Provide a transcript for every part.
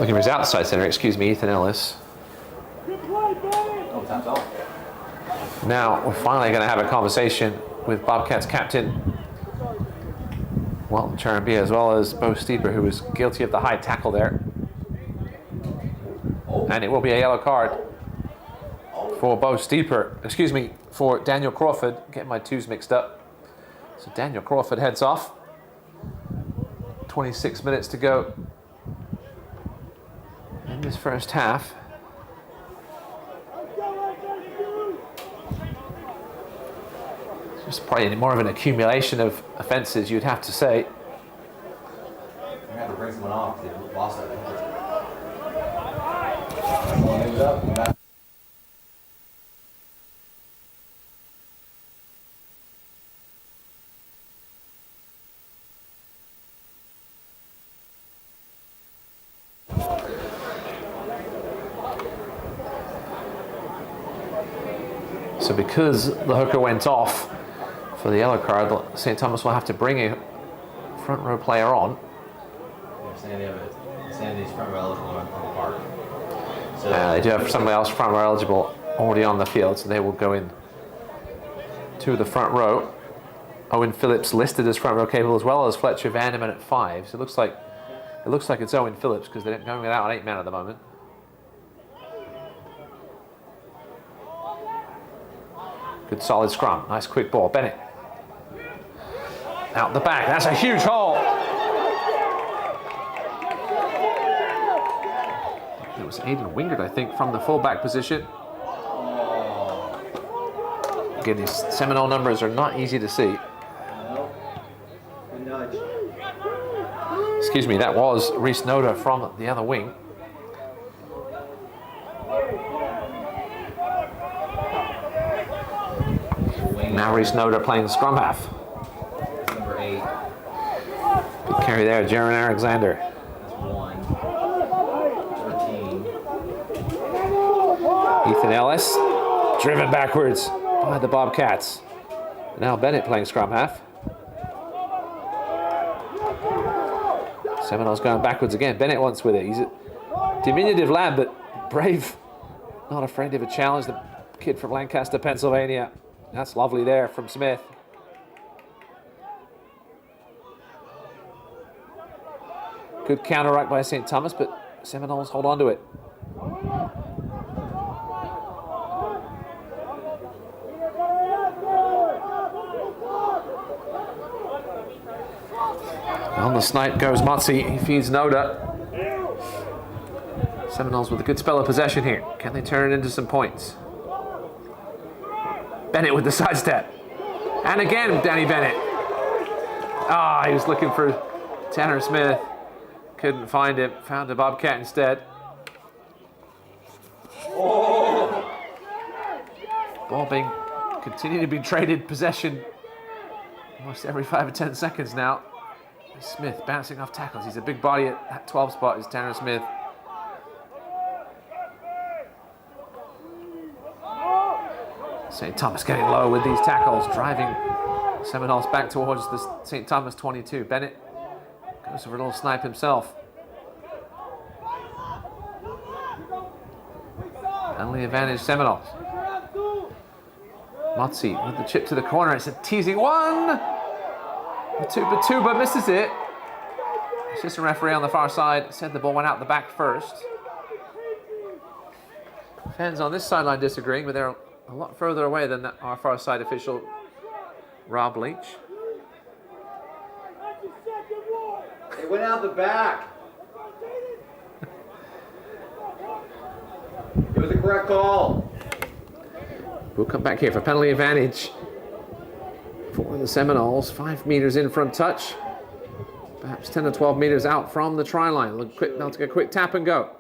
Looking for his outside centre, excuse me, Ethan Ellis. Oh, tapped off. Now we're finally going to have a conversation with Bobcats captain Walton Charambia, as well as Bo Steeper, who was guilty of the high tackle there. And it will be a yellow card for Bo Steeper, excuse me, for Daniel Crawford. Getting my twos mixed up. So Daniel Crawford heads off. 26 minutes to go in this first half. It's just probably more of an accumulation of offences, you'd have to say. I had to bring someone off. They lost it. So because the hooker went off for the yellow card, St. Thomas will have to bring a front row player on. Sandy's front row eligible on the park. So They do have somebody else front row eligible already on the field, so they will go in to the front row. Owen Phillips listed as front row capable, as well as Fletcher Vandeman at 5. So it looks like it's Owen Phillips, because they're going without an 8-man at the moment. Good solid scrum. Nice quick ball. Bennett. Out the back. That's a huge hole. It was Aidan Wingard, I think, from the fullback position. Again, these Seminole numbers are not easy to see. Excuse me, that was Reese Noda from the other wing. Now Reese Noda playing scrum half. Number 8. Good carry there, Jaron Alexander. That's 1. 13. Ethan Ellis, driven backwards by the Bobcats. Now Bennett playing scrum half. Seminoles going backwards again. Bennett wants with it. He's a diminutive lad, but brave. Not afraid of a challenge. The kid from Lancaster, Pennsylvania. That's lovely there from Smith. Good counter-ruck by St. Thomas, but Seminoles hold on to it. On the snipe goes Motzi. He feeds Noda. Seminoles with a good spell of possession here. Can they turn it into some points? Bennett with the sidestep. And again, Danny Bennett. He was looking for Tanner Smith. Couldn't find him. Found a Bobcat instead. Ball being continuing to be traded possession almost every 5 or 10 seconds now. Smith bouncing off tackles. He's a big body at that 12 spot is Tanner Smith. St. Thomas getting low with these tackles, driving Seminoles back towards the St. Thomas 22. Bennett goes for a little snipe himself. Penalty advantage Seminoles. Motzi with the chip to the corner. It's a teasing one. Batuba misses it. Assistant referee on the far side said the ball went out the back first. Fans on this sideline disagreeing, but they're a lot further away than our far side official, Rob Leach. It went out the back. It was a correct call. We'll come back here for penalty advantage for the Seminoles. 5 meters in from touch. Perhaps 10 or 12 meters out from the try line. Look quick, they'll take a quick tap and go.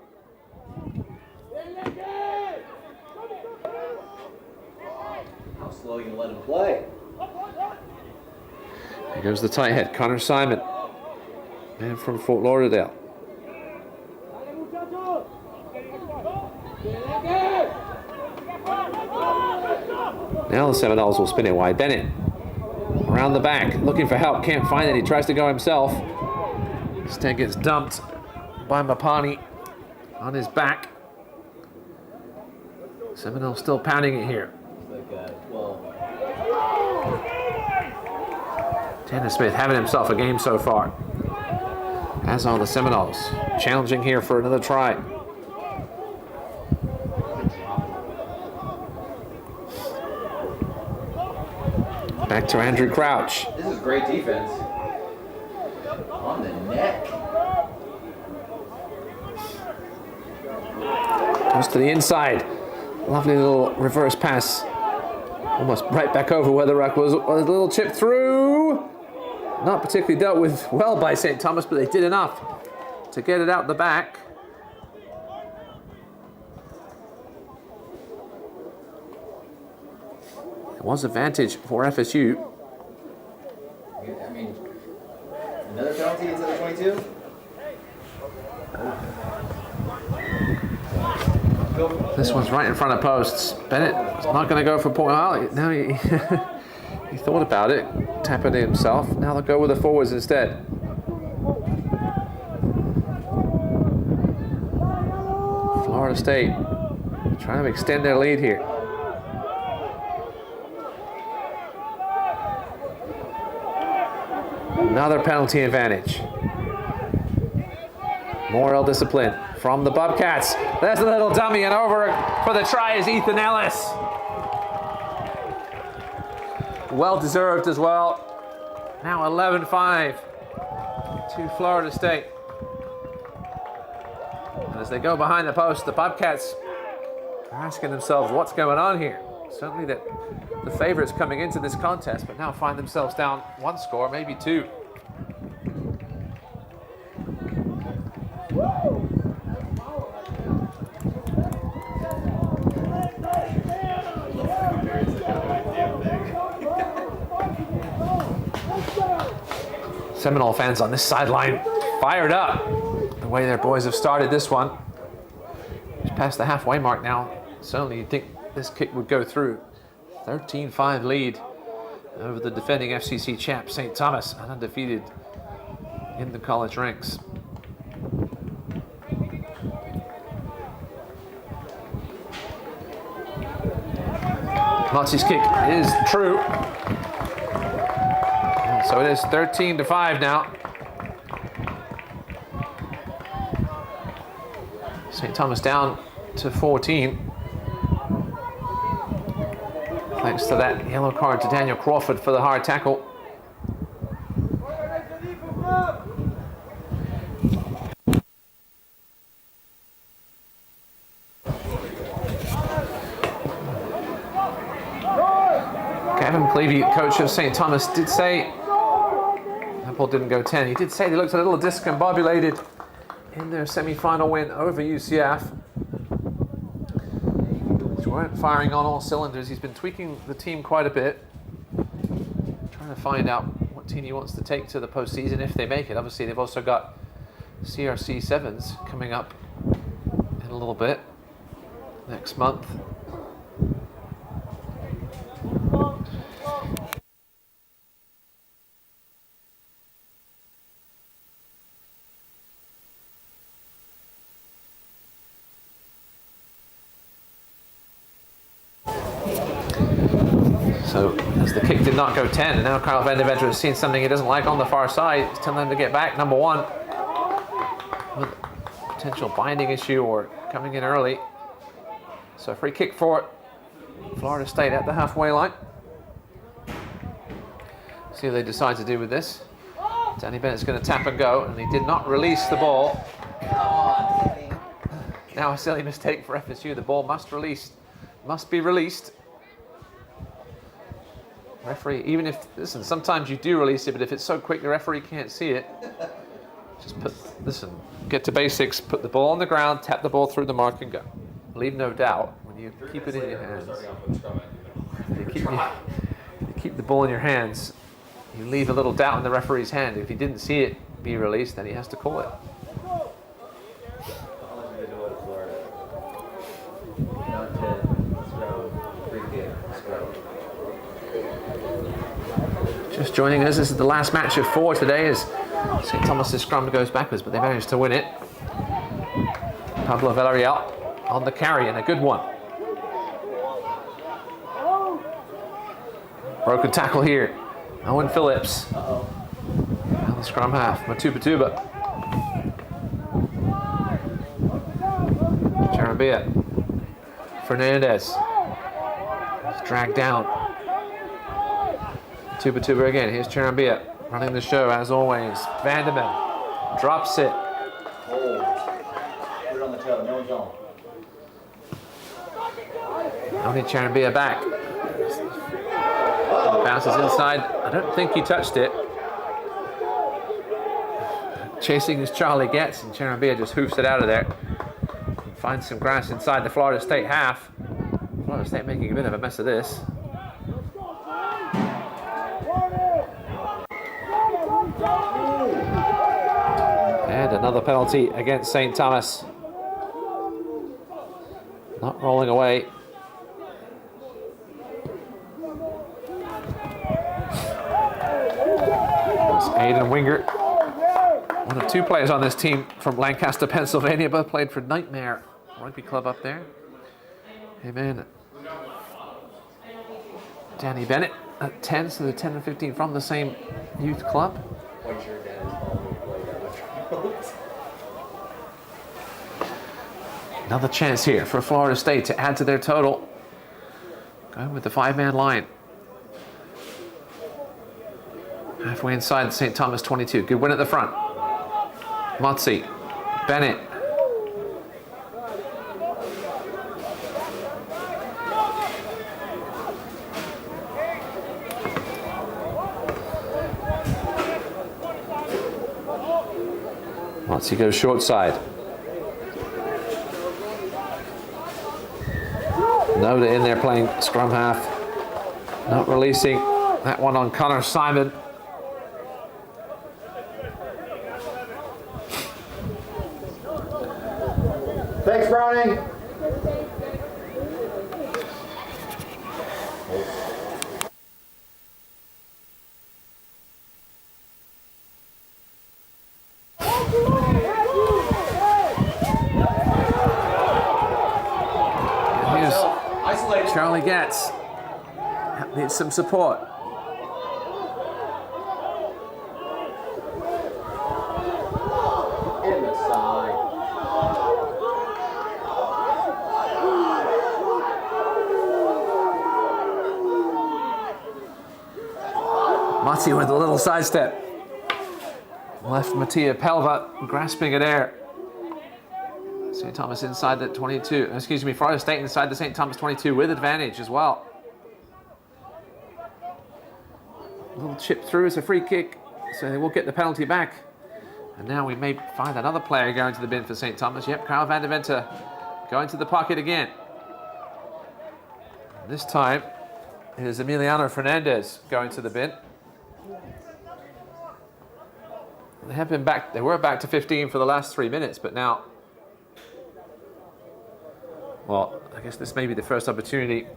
How slow you let him play? Here goes the tight head, Connor Simon. Man from Fort Lauderdale. Now the Seminoles will spin it wide. Bennett around the back, looking for help, can't find it. He tries to go himself. Instead gets dumped by Mapani. on his back. Seminole still pounding it here. Tanner Smith having himself a game so far. As are the Seminoles. Challenging here for another try. Back to Andrew Crouch. This is great defense. On the neck. Goes to the inside. Lovely little reverse pass. Almost right back over where the ruck was. A little chip through. Not particularly dealt with well by St. Thomas, but they did enough to get it out the back. It was advantage for FSU. I mean, another penalty into the 22? This one's right in front of posts. Bennett is not going to go for point. Well, now he, he thought about it, tapping it himself. Now they'll go with the forwards instead. Florida State trying to extend their lead here. Another penalty advantage. Moral discipline from the Bobcats. There's a little dummy, and over for the try is Ethan Ellis. Well deserved as well. Now 11-5 to Florida State. And as they go behind the post, the Bobcats are asking themselves what's going on here. Certainly that the favorites coming into this contest, but now find themselves down one score, maybe two. Seminole fans on this sideline fired up the way their boys have started this one. Just past the halfway mark now. Certainly you'd think this kick would go through. 13-5 lead over the defending FCC champ St. Thomas, and undefeated in the college ranks. Motzie's kick is true. So it is 13-5 now. St. Thomas down to 14. Thanks to that yellow card to Daniel Crawford for the hard tackle. Gavin Clevey, coach of St. Thomas, did say that ball didn't go 10. He did say they looked a little discombobulated in their semi-final win over UCF. Which weren't firing on all cylinders. He's been tweaking the team quite a bit, trying to find out what team he wants to take to the postseason if they make it. Obviously, they've also got CRC Sevens coming up in a little bit next month. So as the kick did not go 10, and now Kyle Vanderventer has seen something he doesn't like on the far side. He's telling them to get back, number one, with a potential binding issue or coming in early. So free kick for Florida State at the halfway line. See what they decide to do with this. Danny Bennett's going to tap and go, and he did not release the ball. Now a silly mistake for FSU. The ball must be released. Referee, even if, listen, sometimes you do release it, but if it's so quick the referee can't see it, just get to basics, put the ball on the ground, tap the ball through the mark and go. Leave no doubt when you keep it in your hands. You keep the ball in your hands, you leave a little doubt in the referee's hand. If he didn't see it be released, then he has to call it. Just joining us, this is the last match of 4 today as St. Thomas's scrum goes backwards, but they managed to win it. Pablo Villarreal on the carry, and a good one. Broken tackle here. Owen Phillips. Now the scrum half. Matuba. Charabia. Fernandez. He's dragged down. Matuba again. Here's Charabia running the show as always. Vanderman drops it. Put it on the toe, no zone. Only Charabia back. Bounces inside. I don't think he touched it. Chasing as Charlie gets, and Charabia just hoofs it out of there. Finds some grass inside the Florida State half. Florida State making a bit of a mess of this. And another penalty against St. Thomas. Not rolling away. Aiden Wingert, one of two players on this team from Lancaster, Pennsylvania, both played for Nightmare Rugby Club up there. Hey man, Danny Bennett at 10, so the 10 and 15 from the same youth club. Quite sure Dad has probably played that much. Another chance here for Florida State to add to their total. Going with the 5-man line. Halfway inside the St. Thomas 22. Good win at the front. Motzi. Bennett. Motzi goes short side. Noda in there playing scrum half. Not releasing. That one on Connor Simon. Thanks, Browning. Here's Isolated. Charlie Getz. Needs some support. In the side. Motzi with a little sidestep. Left Mattia Pelva grasping at air. St. Thomas inside the 22. Excuse me, Florida State inside the St. Thomas 22 with advantage as well. A little chip through as a free kick, so they will get the penalty back. And now we may find another player going to the bin for St. Thomas. Yep, Kyle van der Venter going to the pocket again. This time it is Emiliano Fernandez going to the bin. They have been back. They were back to 15 for the last 3 minutes, but now, well, I guess this may be the first opportunity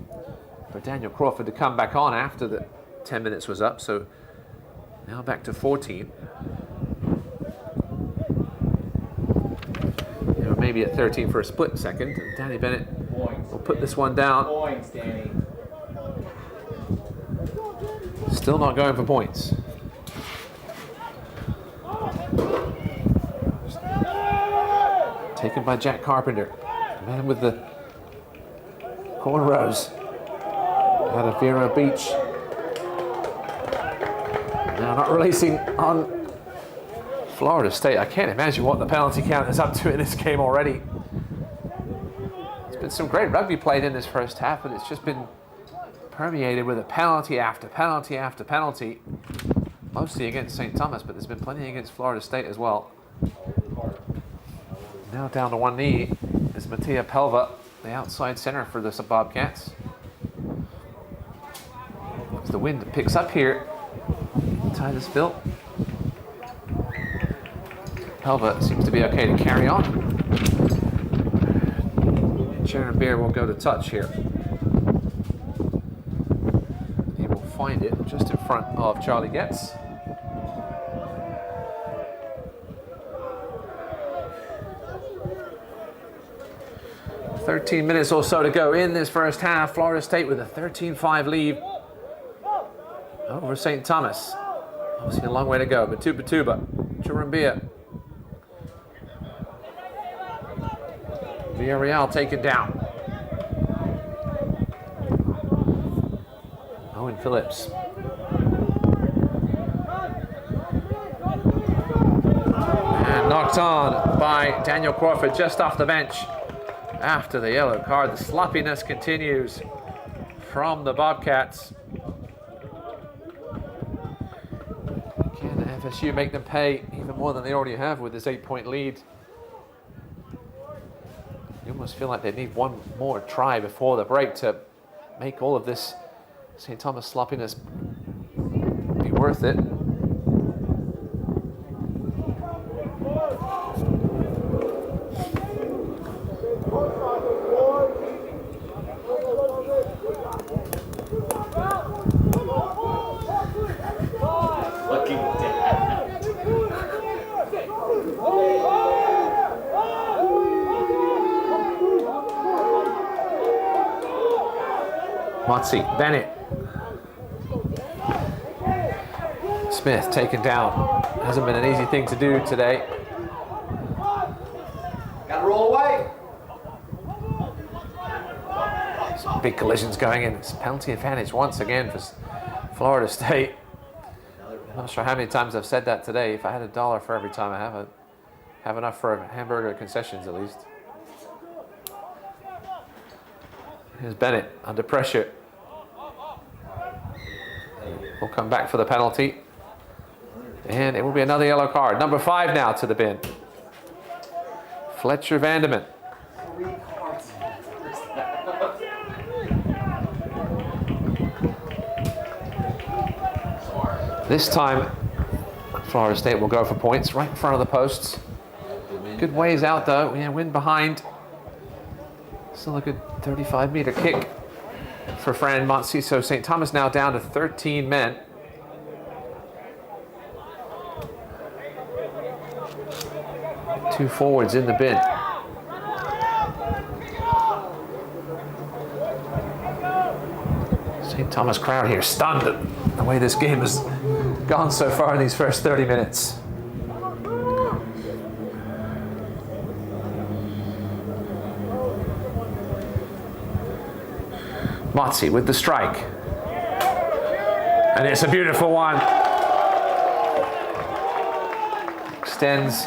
for Daniel Crawford to come back on after the 10 minutes was up. So now back to 14. They were maybe at 13 for a split second. And Danny Bennett will put this one down. Points, Danny. Still not going for points. Taken by Jack Carpenter. The man with the cornrows. Out of Vero Beach. Now not releasing on Florida State. I can't imagine what the penalty count is up to in this game already. There's been some great rugby played in this first half, but it's just been permeated with a penalty after penalty after penalty. Mostly against St. Thomas, but there's been plenty against Florida State as well. Now down to one knee is Mattia Pelva, the outside center for the Bobcats. As the wind picks up here, Titus Bill. Pelva seems to be okay to carry on. Sharon Beer will go to touch here. He will find it just in front of Charlie Getz. 13 minutes or so to go in this first half. Florida State with a 13-5 lead over St. Thomas. Obviously a long way to go. Batuba, Churumbia. Villarreal taken down. Owen Phillips. And knocked on by Daniel Crawford just off the bench. After the yellow card, the sloppiness continues from the Bobcats. Can FSU make them pay even more than they already have with this 8-point lead? You almost feel like they need one more try before the break to make all of this St. Thomas sloppiness be worth it. Motzi, Bennett. Smith taken down. Hasn't been an easy thing to do today. Gotta roll away. Some big collisions going in. It's penalty advantage once again for Florida State. I'm not sure how many times I've said that today. If I had $1 for every time I have enough for a hamburger at concessions at least. Here's Bennett under pressure. Will come back for the penalty. And it will be another yellow card. Number 5 now to the bin. Fletcher Vanderman. 3 cards. This time, Florida State will go for points right in front of the posts. Good ways out though. Yeah, wind behind. Still a good 35-meter kick for Fran Motzi. So St. Thomas now down to 13 men. Two forwards in the bin. St. Thomas crowd here stunned at the way this game has gone so far in these first 30 minutes. Motzi with the strike. And it's a beautiful one. Extends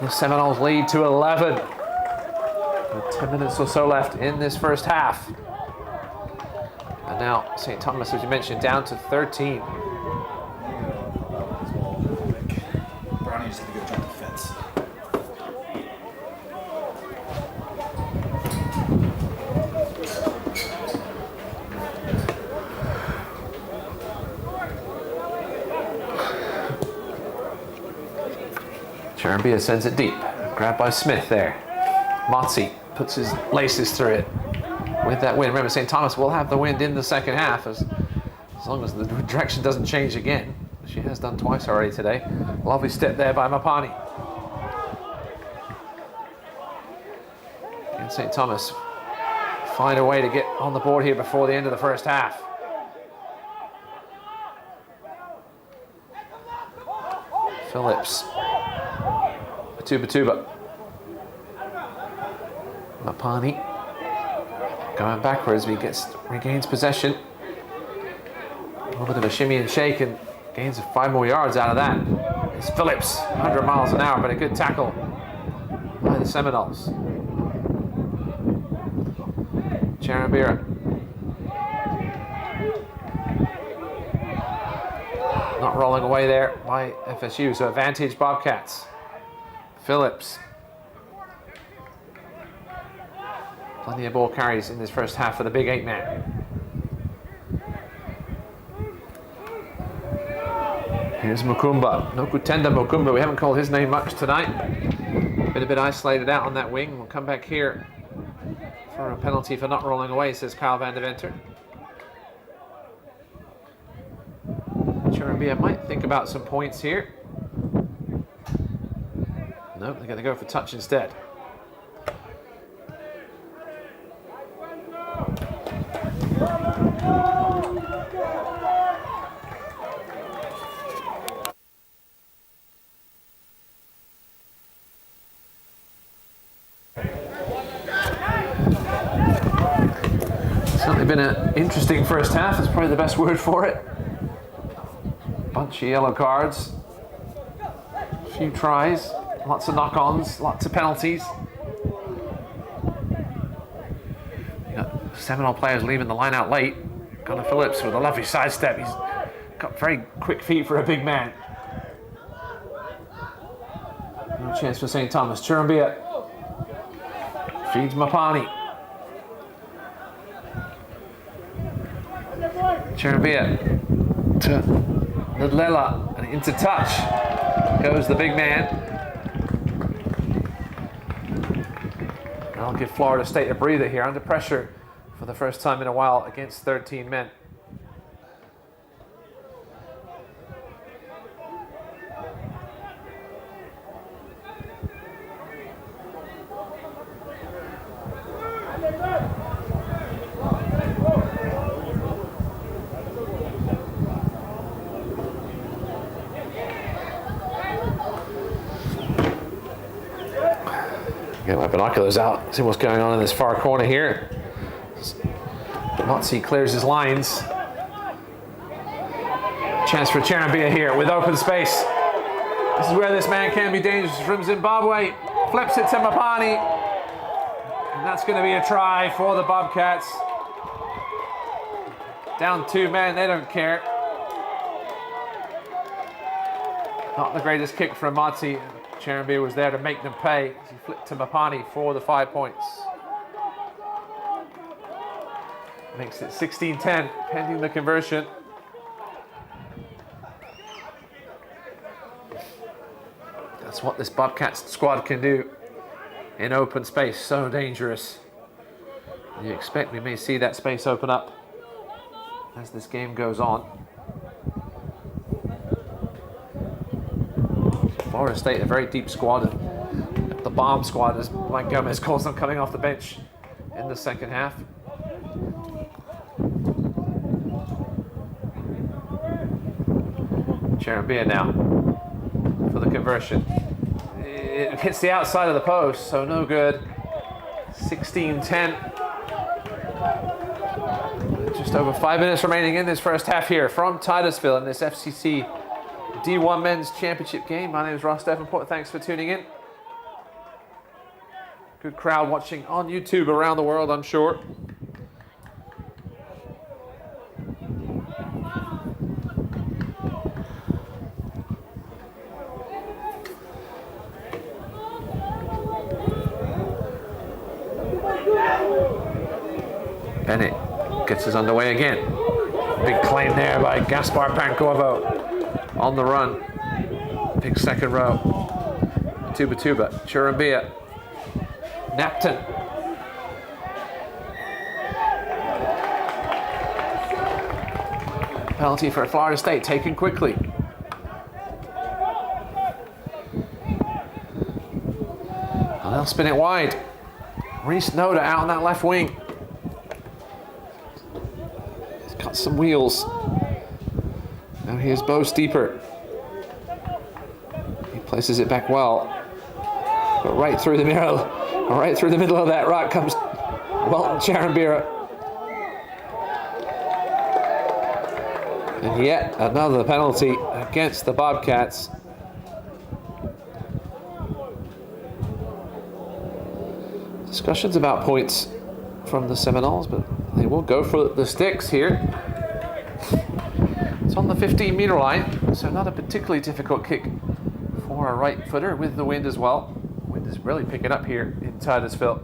the Seminoles lead to 11. With 10 minutes or so left in this first half. And now St. Thomas, as you mentioned, down to 13. Brownie just had to go jump the fence. Cherambia sends it deep. Grabbed by Smith there. Motzi puts his laces through it with that wind. Remember, St. Thomas will have the wind in the second half as long as the direction doesn't change again. She has done twice already today. Lovely step there by Mapani. And St. Thomas find a way to get on the board here before the end of the first half. Phillips. Batuba. Mapani going backwards, but he regains possession. A little bit of a shimmy and shake and gains 5 more yards out of that. It's Phillips, 100 miles an hour, but a good tackle by the Seminoles. Charambira. Not rolling away there by FSU, so advantage Bobcats. Phillips. Plenty of ball carries in this first half for the big 8-man. Here's Mukumba. Nokutenda Mukumba. We haven't called his name much tonight. Been a bit isolated out on that wing. We'll come back here for a penalty for not rolling away, says Kyle Van Deventer. Cherambia might think about some points here. Nope, they're going to go for touch instead. Certainly been an interesting first half, that's probably the best word for it. Bunch of yellow cards, a few tries, lots of knock-ons, lots of penalties. Seminole players leaving the line out late. Connor Phillips with a lovely sidestep. He's got very quick feet for a big man. No chance for St. Thomas. Churumbia feeds Mapani. Churumbia to Ludlela and into touch goes the big man. That'll give Florida State a breather here under pressure for the first time in a while against 13 men. Get my binoculars out, see what's going on in this far corner here. Motzi clears his lines. Chance for Churumbia here with open space. This is where this man can be dangerous from Zimbabwe. Flips it to Mapani. And that's going to be a try for the Bobcats. Down 2 men, they don't care. Not the greatest kick from Motzi. Churumbia was there to make them pay. He flipped to Mapani for the 5 points. Makes it 16-10, pending the conversion. That's what this Bobcats squad can do in open space, so dangerous. You expect we may see that space open up as this game goes on. Florida State, a very deep squad. The bomb squad, as Mike Gomez calls them, coming off the bench in the second half. Churumbia now for the conversion. It hits the outside of the post, so no good. 16-10. Just over 5 minutes remaining in this first half here from Titusville in this FCC D1 Men's Championship game. My name is Ross Davenport. Thanks for tuning in. Good crowd watching on YouTube around the world, I'm sure. Bennett gets us underway again. Big claim there by Gaspar Pancorvo on the run. Big second row. Tuba, Churumbia, Napton. Penalty for Florida State taken quickly. And they'll spin it wide. Reese Noda out on that left wing. He's got some wheels. Now here's Bo Steeper. He places it back well. But right through the middle of that rock comes Walton Churumbia. And yet another penalty against the Bobcats. Discussions about points from the Seminoles, but they will go for the sticks here. It's on the 15-meter line, so not a particularly difficult kick for a right footer with the wind as well. Wind is really picking up here in Titusville.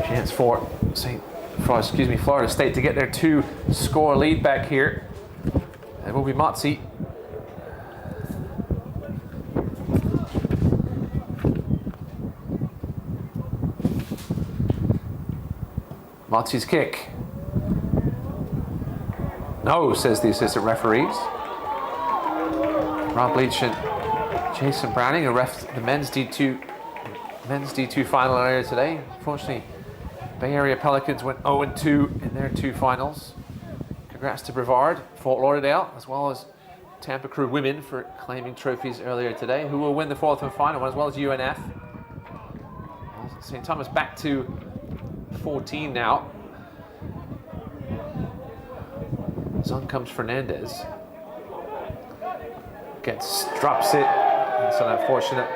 Chance for Florida State to get their 2-score lead back here. It will be Motzi. Motzi's kick. No, says the assistant referees. Rob Leach and Jason Browning, who ref the men's D2 final earlier today. Unfortunately, Bay Area Pelicans went 0-2 in their 2 finals. Congrats to Brevard, Fort Lauderdale, as well as Tampa Crew women for claiming trophies earlier today, who will win the fourth and final one, as well as UNF. St. Thomas back to 14 now. On comes Fernandez. Drops it. It's an unfortunate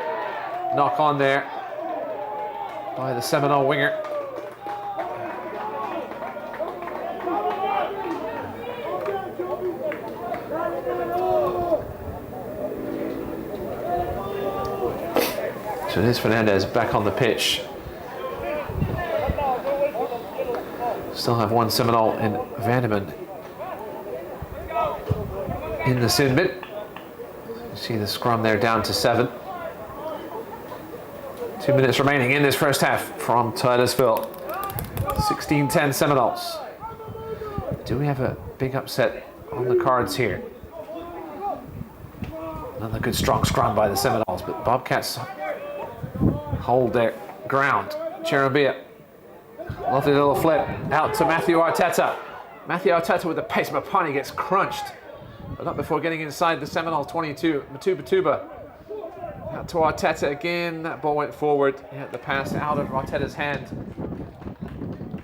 knock on there by the Seminole winger. So it is Fernandez back on the pitch. Still have one Seminole in Vandeman in the sin bin. You see the scrum there down to 7. 2 minutes remaining in this first half from Titusville. 16-10 Seminoles. Do we have a big upset on the cards here? Another good strong scrum by the Seminoles, but Bobcats hold their ground. Cherubia, lovely little flip out to Matthew Arteta. Matthew Arteta with the pace. Mapani gets crunched, but not before getting inside the Seminole 22. Matuba out to Arteta again. That ball went forward. Yeah, the pass out of Arteta's hand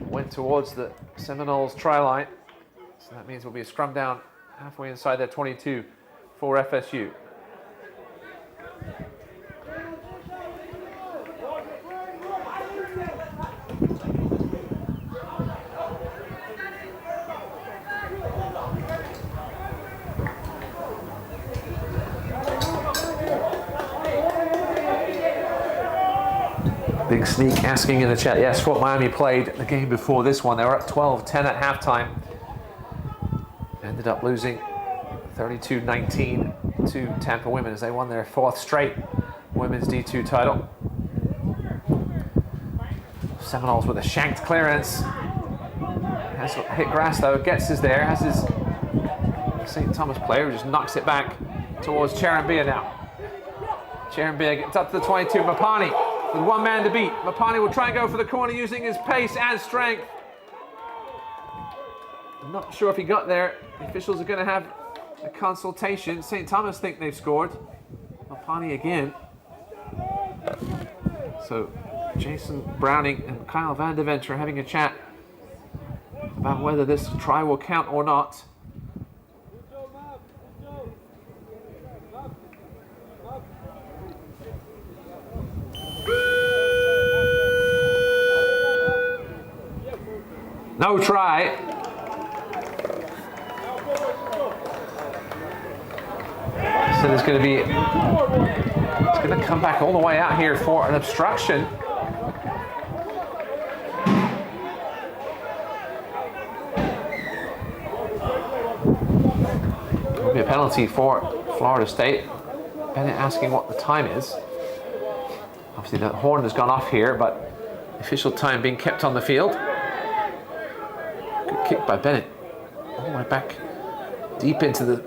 went towards the Seminoles try line. So that means we'll be a scrum down halfway inside their 22 for FSU. Big Sneak asking in the chat, yes, Fort Miami played the game before this one. They were up 12-10 at halftime. Ended up losing 32-19 to Tampa Women as they won their 4th straight women's D2 title. Seminoles with a shanked clearance. Has hit grass though, gets us there, has his St. Thomas player who just knocks it back towards Cherubia now. Cherubia gets up to the 22, Mapani with one man to beat. Mapani will try and go for the corner using his pace and strength. I'm not sure if he got there. The officials are going to have a consultation. St. Thomas think they've scored. Mapani again. So Jason Browning and Kyle Van de Venture are having a chat about whether this try will count or not. No try. So there's going to be, it's going to come back all the way out here for an obstruction. There'll be a penalty for Florida State. Bennett asking what the time is. Obviously the horn has gone off here, but official time being kept on the field. Good kick by Bennett. All the way back deep into the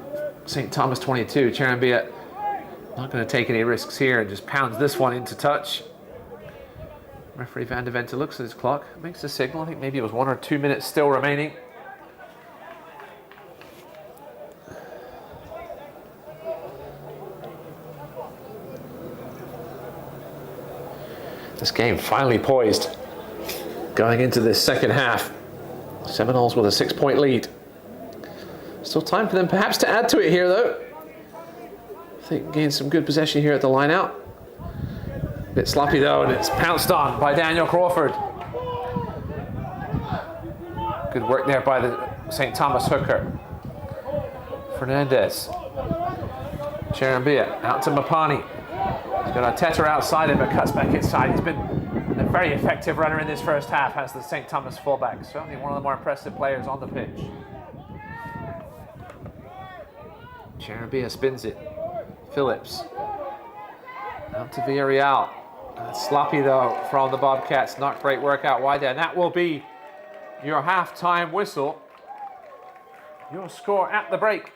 St. Thomas 22. Cherubia not going to take any risks here and just pounds this one into touch. Referee Van de Vente looks at his clock, makes a signal. I think maybe it was 1 or 2 minutes still remaining. This game finally poised going into this second half. Seminoles with a 6-point lead. Still time for them perhaps to add to it here though. I think gain some good possession here at the line out. A bit sloppy though, and it's pounced on by Daniel Crawford. Good work there by the St. Thomas hooker. Fernandez. Cherubia out to Mapani. He's got Arteta outside him, but cuts back inside. He's been a very effective runner in this first half as the St. Thomas fullback. Certainly one of the more impressive players on the pitch. Cherubia spins it. Phillips. Out to Villarreal. Sloppy though from the Bobcats. Not great work out wide there. And that will be your halftime whistle. Your score at the break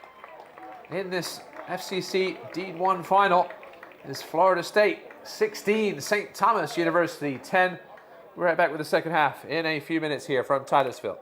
in this FCC D1 final is Florida State 16, St. Thomas University 10. We're right back with the second half in a few minutes here from Titusville.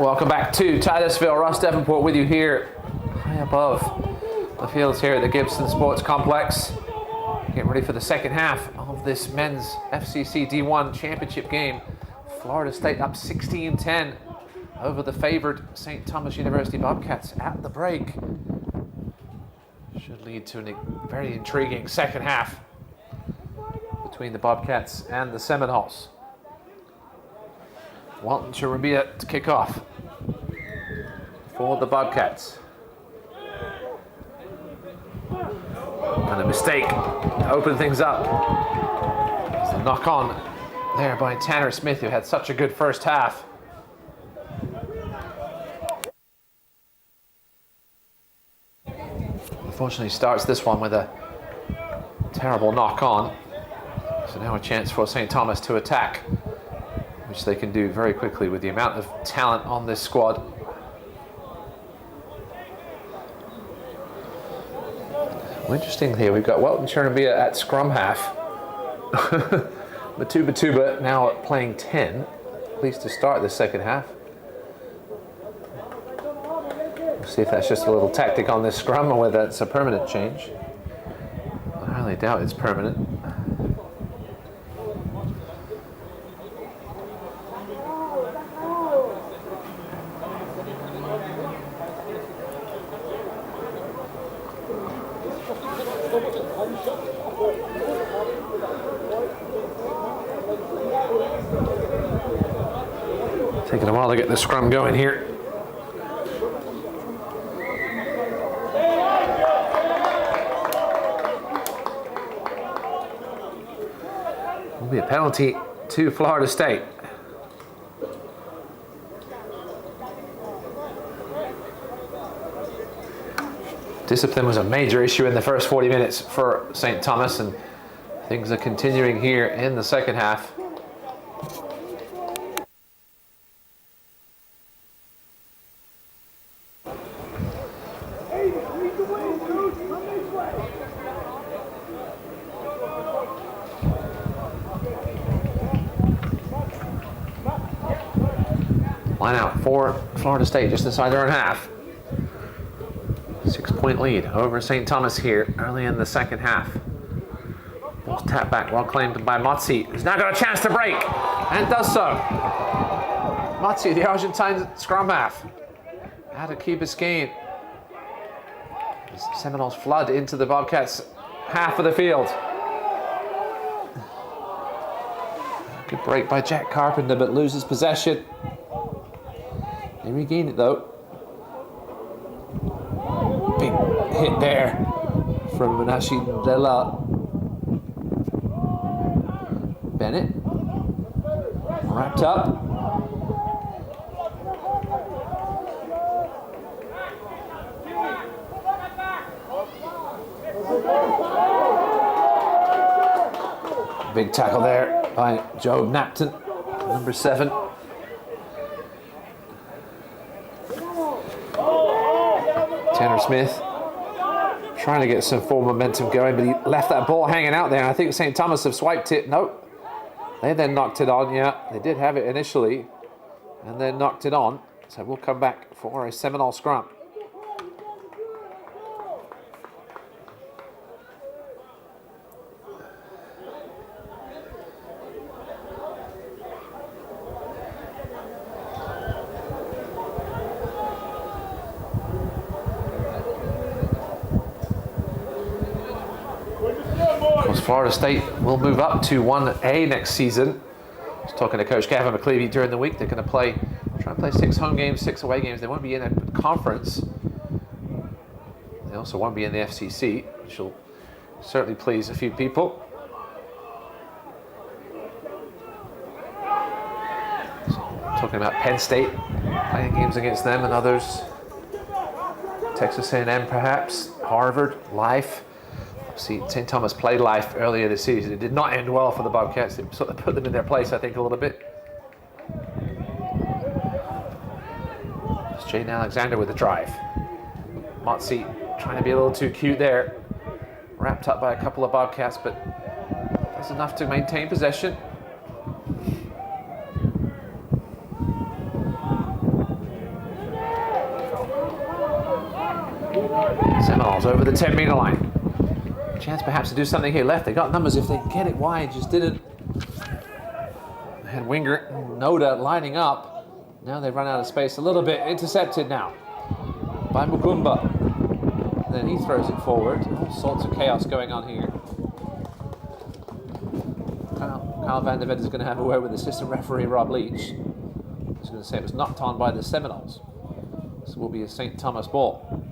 Welcome back to Titusville. Ross Davenport with you here, high above the fields here at the Gibson Sports Complex. Getting ready for the second half of this men's FCC D1 championship game. Florida State up 16-10 over the favored St. Thomas University Bobcats at the break. Should lead to a very intriguing second half between the Bobcats and the Seminoles. Walton Cherubia to kick off for the Bobcats. And a mistake to open things up. It's a knock on there by Tanner Smith, who had such a good first half. Unfortunately starts this one with a terrible knock on. So now a chance for St. Thomas to attack, which they can do very quickly with the amount of talent on this squad. Well, interesting here, we've got Welton Cherubia at scrum half. Matuba now playing 10, at least to start the second half. We'll see if that's just a little tactic on this scrum or whether it's a permanent change. I highly doubt it's permanent. Taking a while to get the scrum going here. Will be a penalty to Florida State. Discipline was a major issue in the first 40 minutes for St. Thomas, and things are continuing here in the second half. Line out for Florida State just inside their own half. 6-point lead over St. Thomas here early in the second half. Ball's tapped back, well claimed by Motzi, who's now got a chance to break, and does so. Motzi, the Argentine scrum half, out of Key Biscayne. Seminoles flood into the Bobcats' half of the field. Good break by Jack Carpenter, but loses possession. They regain it though. Big hit there from Manashi Della. Bennett wrapped up. Big tackle there by Joe Napton, number 7. Tanner Smith trying to get some forward momentum going, but he left that ball hanging out there. And I think St. Thomas have swiped it. Nope. They then knocked it on. Yeah, they did have it initially and then knocked it on. So we'll come back for a Seminole scrum. Florida State will move up to 1A next season. I was talking to Coach Gavin McClevey during the week. They're going to try and play 6 home games, 6 away games. They won't be in a conference. They also won't be in the FCC, which will certainly please a few people. So, talking about Penn State, playing games against them and others. Texas A&M perhaps, Harvard, Life. See, St. Thomas played Life earlier this season. It did not end well for the Bobcats. It sort of put them in their place, I think, a little bit. It's Jaden Alexander with the drive. Motzi trying to be a little too cute there. Wrapped up by a couple of Bobcats, but that's enough to maintain possession. Seminoles over the 10-meter line. Chance perhaps to do something here left. They got numbers if they can get it wide, just didn't. They had Winger Noda lining up. Now they've run out of space a little bit. Intercepted now by Mukumba. Then he throws it forward. All sorts of chaos going on here. Kyle van der Vet is going to have a word with assistant referee Rob Leach. He's going to say it was knocked on by the Seminoles. This will be a St. Thomas ball.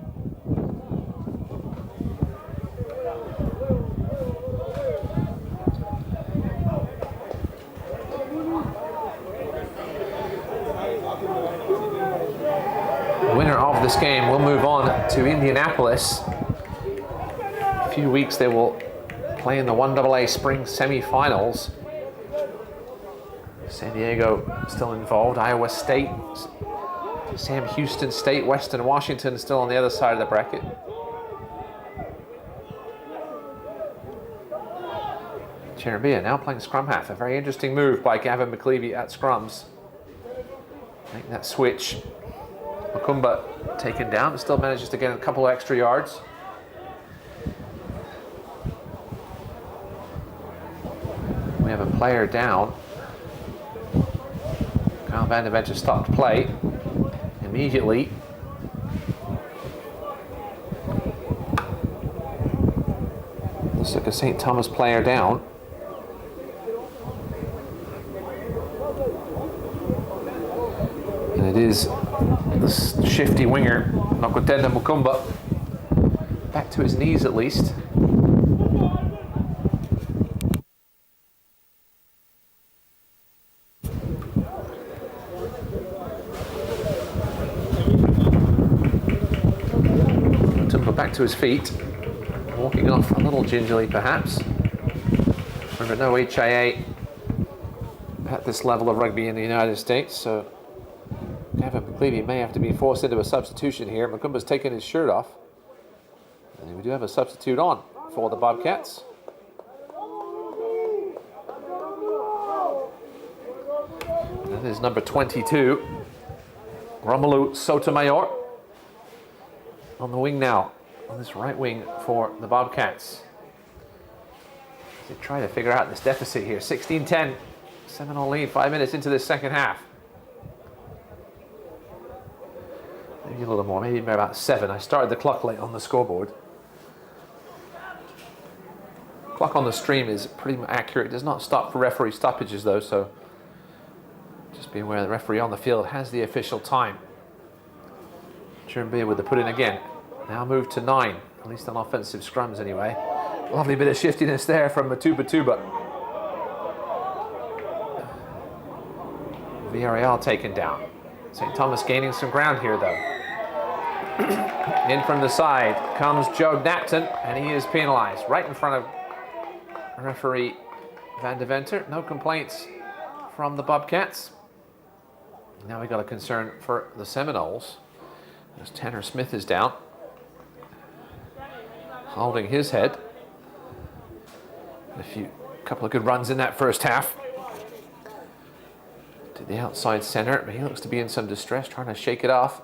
The winner of this game will move on to Indianapolis. In a few weeks they will play in the 1AA spring semi-finals. San Diego still involved, Iowa State, Sam Houston State, Western Washington still on the other side of the bracket. Cherubia now playing scrum half, a very interesting move by Gavin McLeavy at scrums. Making that switch. Mukumba taken down, but still manages to get a couple of extra yards. We have a player down. Kyle van der Vet just stopped play immediately. Looks like a St. Thomas player down. And it is the shifty winger, Nokotenda Mukumba. Back to his knees at least. Back to his feet, walking off a little gingerly perhaps. Remember, no HIA at this level of rugby in the United States, so Gavin McLeavy may have to be forced into a substitution here. Mukumba's taken his shirt off, and we do have a substitute on for the Bobcats. That is number 22, Romelu Sotomayor, on the wing now. On this right wing for the Bobcats. They try to figure out this deficit here. 16-10, Seminole lead 5 minutes into this second half. Maybe a little more, maybe about 7. I started the clock late on the scoreboard. Clock on the stream is pretty accurate. It does not stop for referee stoppages though, so just be aware the referee on the field has the official time. Cherubia with the put in again. Now moved to 9, at least on offensive scrums anyway. Lovely bit of shiftiness there from Matuba. Villarreal taken down. St. Thomas gaining some ground here though. In from the side comes Joe Napton, and he is penalized right in front of referee Van de Venter. No complaints from the Bobcats. Now we got a concern for the Seminoles, as Tanner Smith is down, holding his head. A couple of good runs in that first half. To the outside center, but he looks to be in some distress, trying to shake it off.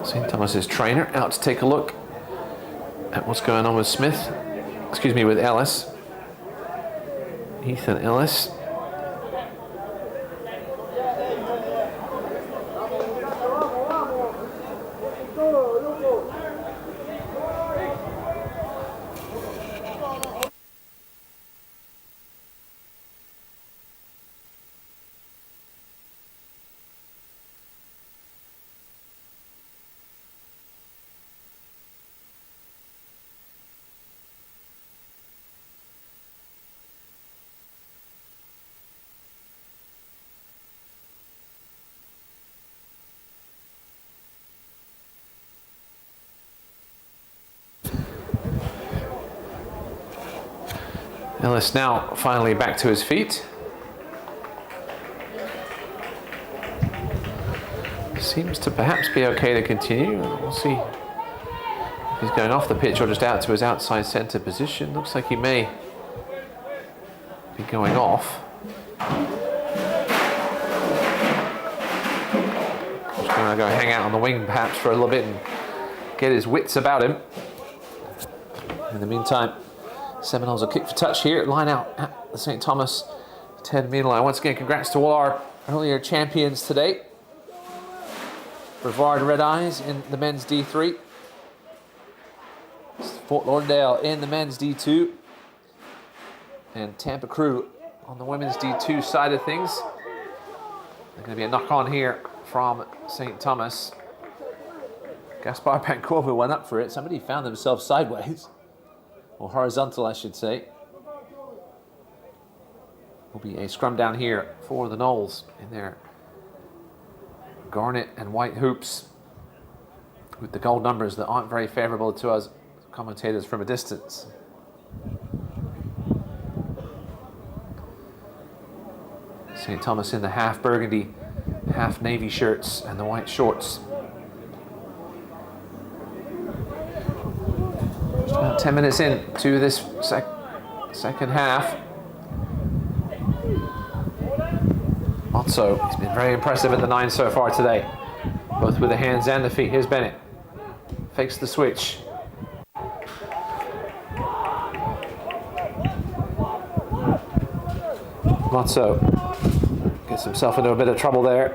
St. Thomas's trainer out to take a look at what's going on with Smith. Excuse me, with Ellis. Ethan Ellis. Ellis now finally back to his feet. Seems to perhaps be okay to continue. We'll see if he's going off the pitch or just out to his outside centre position. Looks like he may be going off. going to go hang out on the wing perhaps for a little bit and get his wits about him. In the meantime, Seminoles will kick for touch here. Line out at the St. Thomas 10-meter line. Once again, congrats to all our earlier champions today. Brevard Red Eyes in the men's D3. Fort Lauderdale in the men's D2. And Tampa Crew on the women's D2 side of things. There's going to be a knock-on here from St. Thomas. Gaspar Pancova went up for it. Somebody found themselves sideways. Or horizontal, I should say. Will be a scrum down here for the Noles in their garnet and white hoops with the gold numbers that aren't very favorable to us commentators from a distance. St. Thomas in the half burgundy, half navy shirts and the white shorts. Just about 10 minutes in to this second half. Otso, he's been very impressive at the 9 so far today, both with the hands and the feet. Here's Bennett, fakes the switch. Otso gets himself into a bit of trouble there.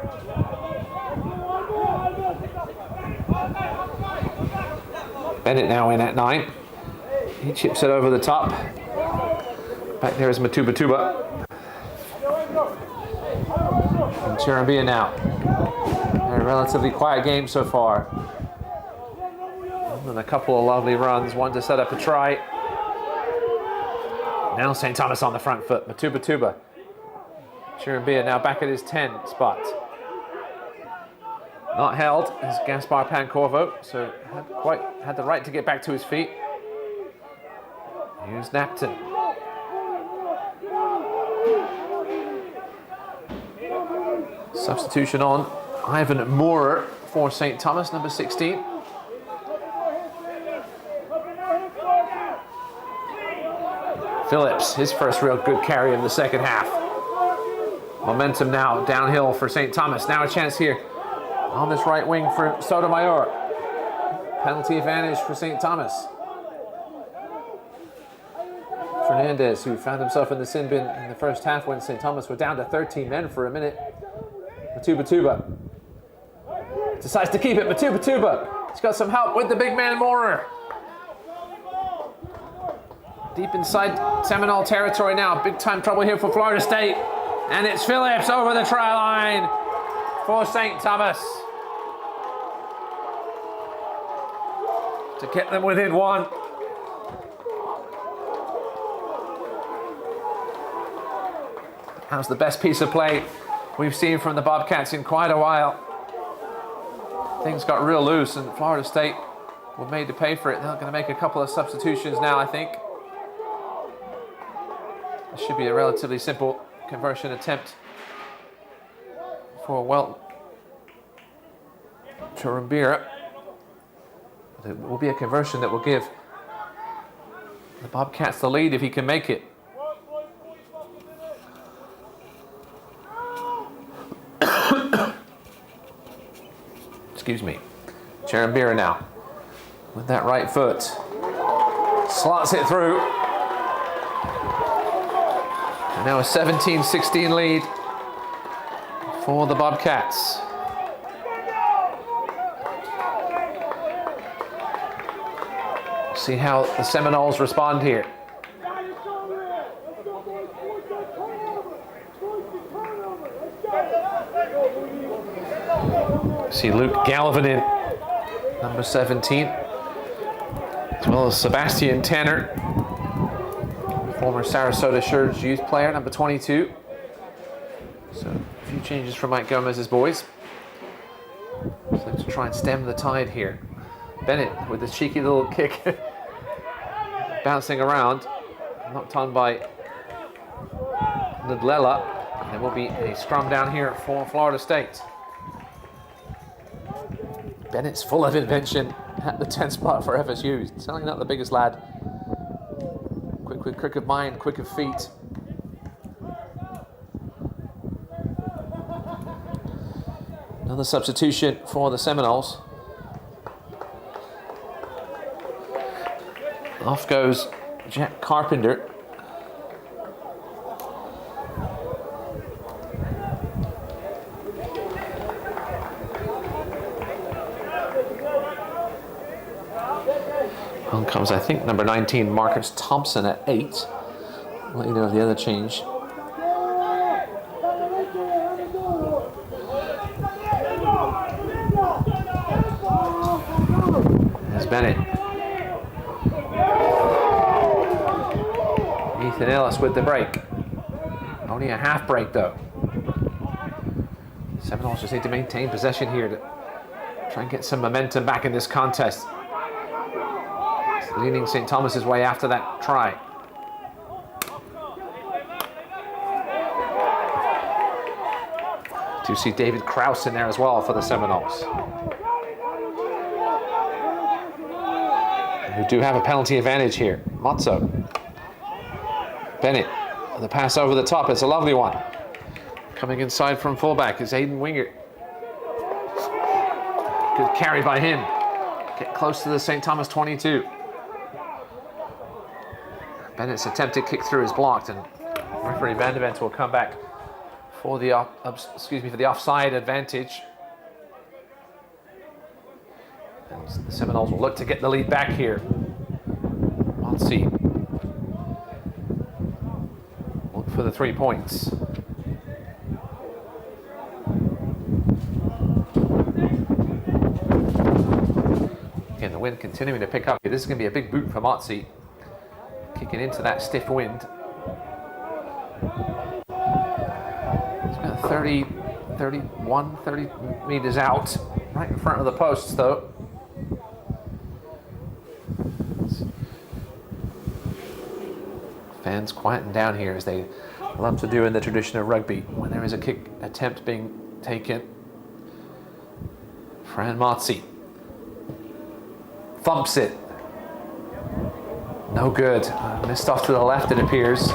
Bennett now in at 9. He chips it over the top. Back there is Matubatuba. And Cherambia now. A relatively quiet game so far. And a couple of lovely runs. One to set up a try. Now St. Thomas on the front foot. Matubatuba. Cherambia now back at his 10 spot. Not held is Gaspar Pancorvo, so had the right to get back to his feet. Here's Napton. Substitution on Ivan Moorer for St. Thomas, number 16. Phillips, his first real good carry of the second half. Momentum now downhill for St. Thomas. Now a chance here on this right wing for Sotomayor. Penalty advantage for St. Thomas. Fernandez, who found himself in the sin bin in the first half when St. Thomas were down to 13 men for a minute. Matubatuba decides to keep it. Matubatuba, he's got some help with the big man Moorer. Deep inside Seminole territory now. Big time trouble here for Florida State. And it's Phillips over the try line for St. Thomas to get them within 1. That's the best piece of play we've seen from the Bobcats in quite a while. Things got real loose and Florida State were made to pay for it. They're going to make a couple of substitutions now, I think. This should be a relatively simple conversion attempt for Cherambia. It will be a conversion that will give the Bobcats the lead if he can make it. Excuse me. Cherambia now with that right foot. Slots it through. And now a 17-16 lead for the Bobcats. See how the Seminoles respond here. See Luke Galvin, number 17, as well as Sebastian Tanner, former Sarasota Surge youth player, number 22. So a few changes from Mike Gomez's boys. So to try and stem the tide here. Bennett with a cheeky little kick, bouncing around, knocked on by Ndlela. There will be a scrum down here for Florida State. Bennett's full of invention at the 10 spot for FSU. He's certainly not the biggest lad. Quick of mind, quick of feet. Another substitution for the Seminoles. Off goes Jack Carpenter. On comes, I think, number 19, Marcus Thompson at 8. I'll let you know of the other change. There's Bennett. Ethan Ellis with the break. Only a half break, though. Seminoles just need to maintain possession here to try and get some momentum back in this contest. Leading St. Thomas's way after that try. Do you see David Krause in there as well for the Seminoles? We do have a penalty advantage here. Mozzo. Bennett. The pass over the top. It's a lovely one. Coming inside from fullback is Aidan Wingert. Good carry by him. Get close to the St. Thomas 22. Bennett's attempted kick through is blocked, and referee Vandevent will come back for the offside advantage. And the Seminoles will look to get the lead back here. Monsey. Look for the 3 points. Again, the wind continuing to pick up. This is going to be a big boot for Monsey. Kicking into that stiff wind. It's about 30 meters out, right in front of the posts, though. Fans quieting down here, as they love to do in the tradition of rugby when there is a kick attempt being taken. Fran Motzi thumps it. No good. Missed off to the left, it appears.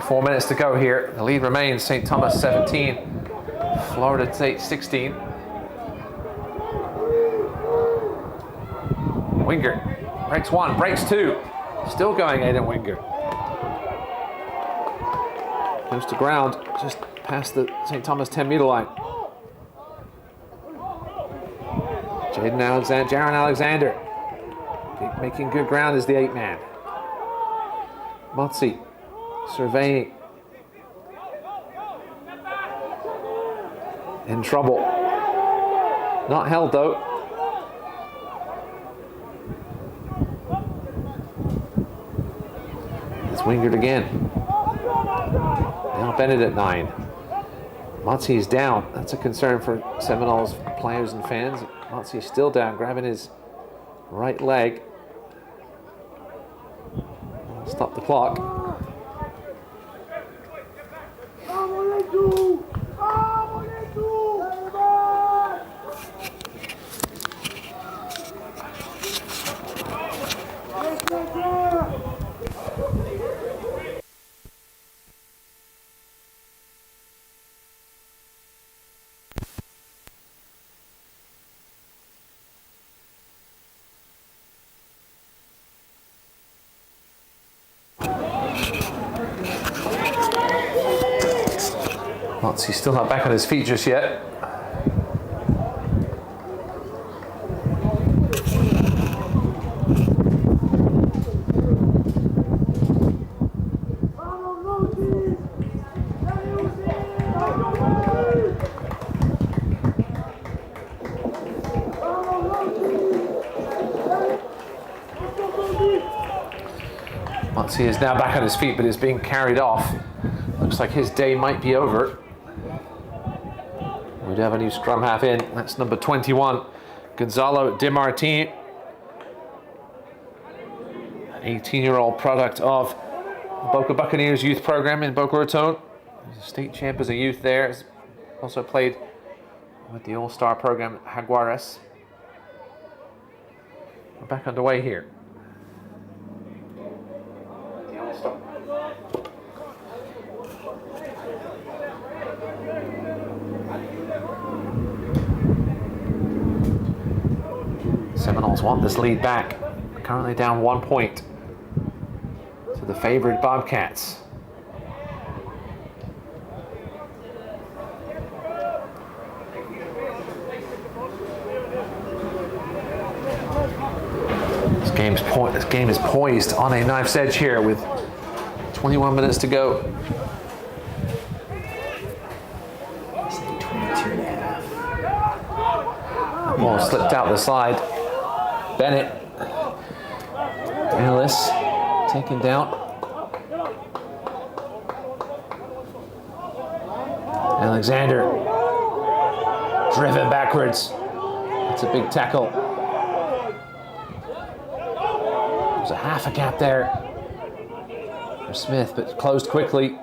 Four minutes to go here. The lead remains St. Thomas 17, Florida State 16. Wingert breaks one, breaks two. Still going, Aidan Wingert. Goes to ground just past the St. Thomas 10-meter line. Jaron Alexander making good ground as the 8-man. Motzi surveying. In trouble. Not held, though. It's Wingert again. Now Bennett at 9. Motzi is down. That's a concern for Seminoles players and fans. Motzi is still down, grabbing his right leg. Stop the clock. He's still not back on his feet just yet. Motzi is now back on his feet, but is being carried off. Looks like his day might be over. We do have a new scrum half in. That's number 21, Gonzalo DiMartini. An 18-year-old product of the Boca Buccaneers youth program in Boca Raton. He's a state champ as a youth there. He's also played with the All-Star program at Jaguares. We're back underway here. The All-Star. Seminoles want this lead back. Currently down 1 point to the favored Bobcats. This game is poised on a knife's edge here with 21 minutes to go. 22.5. Ball slipped out the side. Bennett. Ellis taken down. Alexander driven backwards. That's a big tackle. There's a half a gap there for Smith, but closed quickly.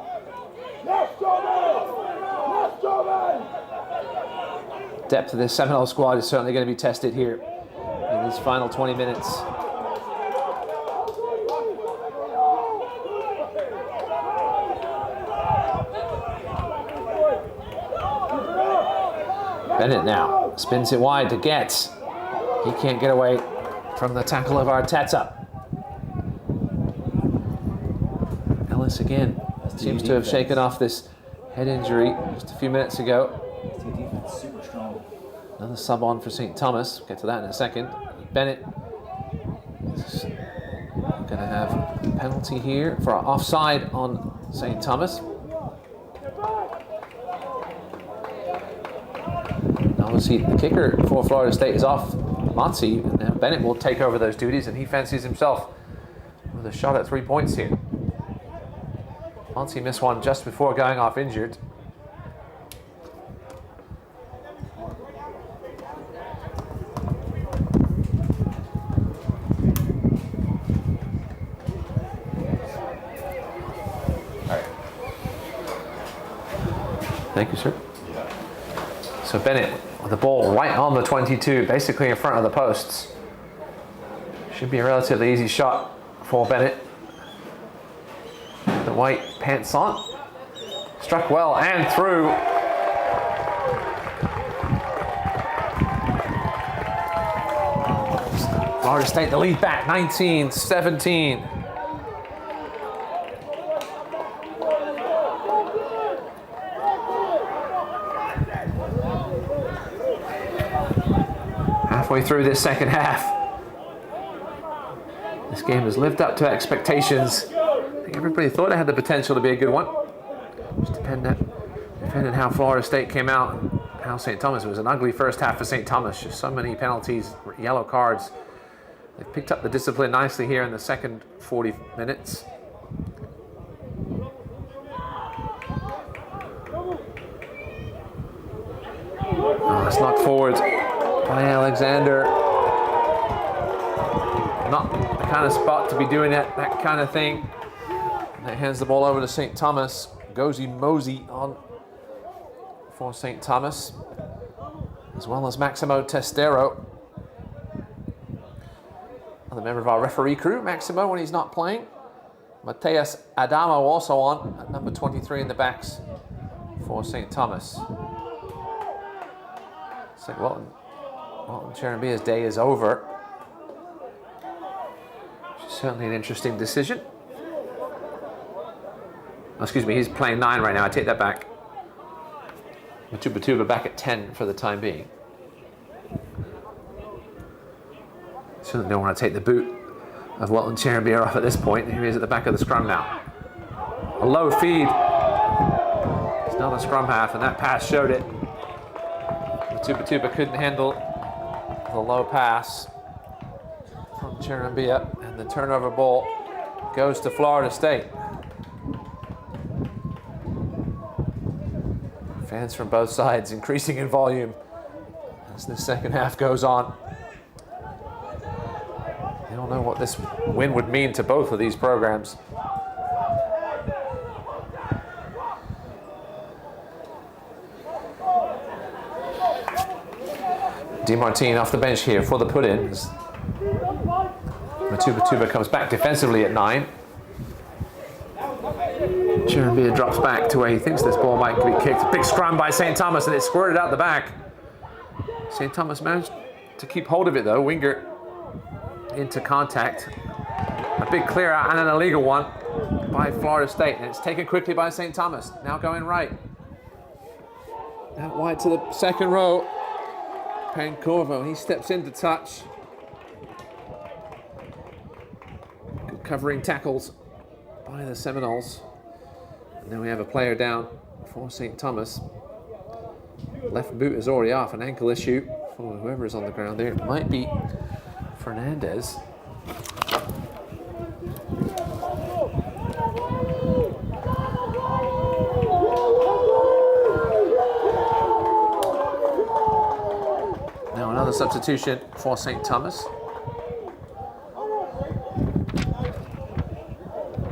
Depth of this Seminole squad is certainly going to be tested here in these final 20 minutes. Bennett now spins it wide to Getz. He can't get away from the tackle of Arteta. Ellis again seems to have shaken off this head injury just a few minutes ago. Super strong. Another sub on for St. Thomas. We'll get to that in a second. Bennett is going to have a penalty here for offside on St. Thomas. Obviously, the kicker for Florida State is off Monsey, and now Bennett will take over those duties, and he fancies himself with a shot at 3 points here. Monsey missed one just before going off injured. Thank you, sir. So Bennett with the ball right on the 22, basically in front of the posts. Should be a relatively easy shot for Bennett. The white pants on. Struck well and through. Florida State the lead back, 19-17. Halfway through this second half. This game has lived up to expectations. I think everybody thought it had the potential to be a good one. Just depending how Florida State came out and how St. Thomas. It was an ugly first half for St. Thomas. Just so many penalties, yellow cards. They've picked up the discipline nicely here in the second 40 minutes. Oh, it's knocked forward by Alexander. Not the kind of spot to be doing that kind of thing. And that hands the ball over to St. Thomas. Gozy Mosey on for St. Thomas, as well as Maximo Testero. Another member of our referee crew, Maximo, when he's not playing. Mateus Adamo also on at number 23 in the backs for St. Thomas. It's like Walton Cherambia's day is over. Certainly an interesting decision. Oh, excuse me, he's playing 9 right now. I take that back. Matubatuba back at 10 for the time being. Certainly don't want to take the boot of Walton Cherambia off at this point. Here he is at the back of the scrum now. A low feed. It's not a scrum half, and that pass showed it. Matubatuba couldn't handle the low pass from Cherambia, and the turnover ball goes to Florida State. Fans from both sides increasing in volume as the second half goes on. I don't know what this win would mean to both of these programs. DeMartine off the bench here for the put-ins. Matubatuba comes back defensively at 9. Cherambia drops back to where he thinks this ball might be kicked. Big scrum by St. Thomas, and it's squirted out the back. St. Thomas managed to keep hold of it though. Wingert into contact. A big clear out and an illegal one by Florida State, and it's taken quickly by St. Thomas. Now going right. Out wide to the second row. Pancorvo, he steps in to touch. Good covering tackles by the Seminoles. And then we have a player down for St. Thomas. Left boot is already off, an ankle issue for whoever is on the ground there. It might be Fernandez. Now another substitution for St. Thomas.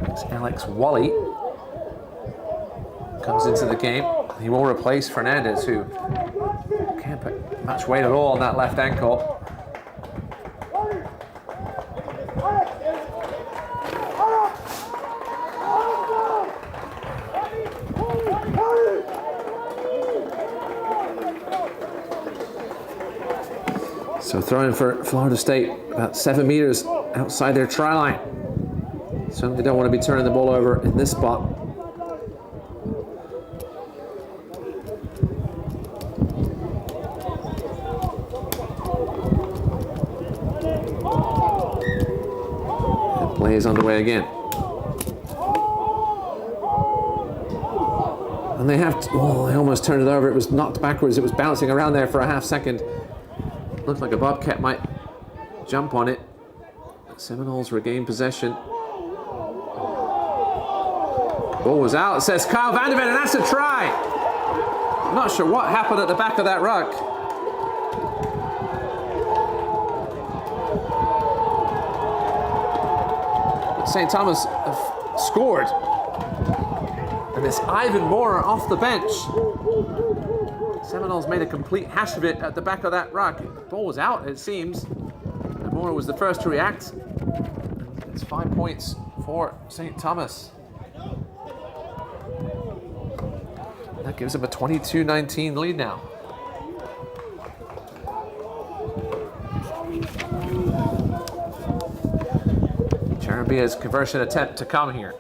It's Alex Wally comes into the game. He will replace Fernandez, who can't put much weight at all on that left ankle. So throwing for Florida State about 7 meters outside their try line. Certainly don't want to be turning the ball over in this spot. The play is underway again. And they have to, oh, they almost turned it over. It was knocked backwards. It was bouncing around there for a half second. Looked like a Bobcat might jump on it. Seminoles regain possession. Ball was out, it says Kyle Vanderven, and that's a try. I'm not sure what happened at the back of that ruck. But St. Thomas have scored. And it's Ivan Moore off the bench. Seminoles made a complete hash of it at the back of that ruck. The ball was out, it seems. And Moore was the first to react. And it's 5 points for St. Thomas. That gives them a 22-19 lead now. Cherambia's conversion attempt to come here.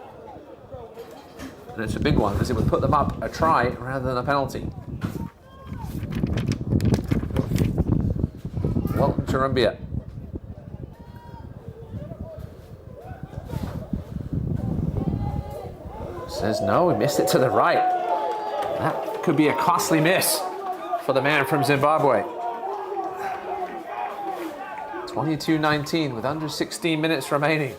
And it's a big one because it would put them up a try rather than a penalty. Welcome Cherambia. Says no, he missed it to the right. That could be a costly miss for the man from Zimbabwe. 22-19 with under 16 minutes remaining.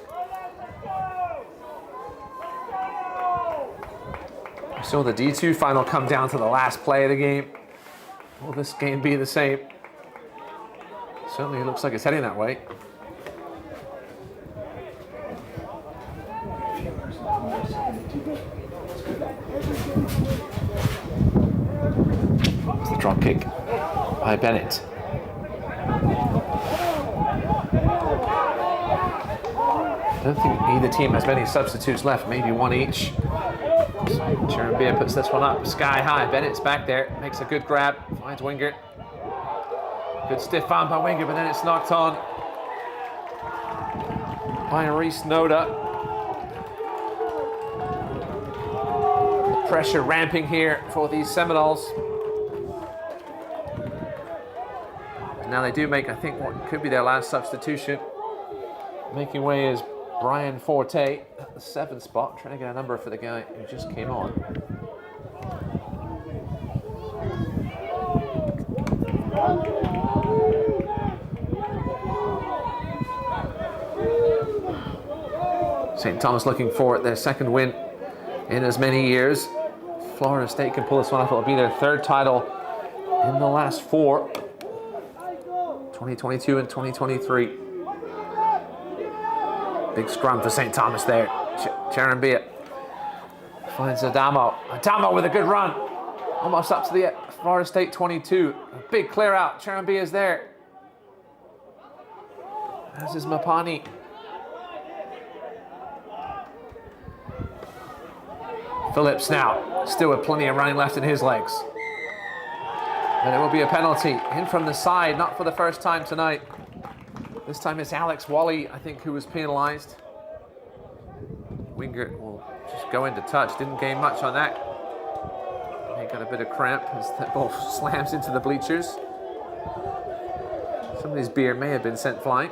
We saw the D2 final come down to the last play of the game. Will this game be the same? Certainly it looks like it's heading that way. It's the drop kick by Bennett. I don't think either team has many substitutes left, maybe one each. Cherambia puts this one up sky high. Bennett's back there, makes a good grab, finds Wingert. Good stiff arm by Wingert, but then it's knocked on by Reese Noda. Pressure ramping here for these Seminoles. And now they do make, I think, what could be their last substitution. Making way is Brian Forte at the 7th spot, trying to get a number for the guy who just came on. St. Thomas looking for their second win in as many years. Florida State can pull this one off. It'll be their third title in the last 4. 2022 and 2023. Big scrum for St. Thomas there. Cherambia finds Adamo. Adamo with a good run. Almost up to the Florida State 22. A big clear out. Cherambia is there. As is Mapani. Phillips now, still with plenty of running left in his legs. And it will be a penalty. In from the side, not for the first time tonight. This time it's Alex Wally, I think, who was penalised. Wingert will just go into touch. Didn't gain much on that. He got a bit of cramp as the ball slams into the bleachers. Somebody's beer may have been sent flying.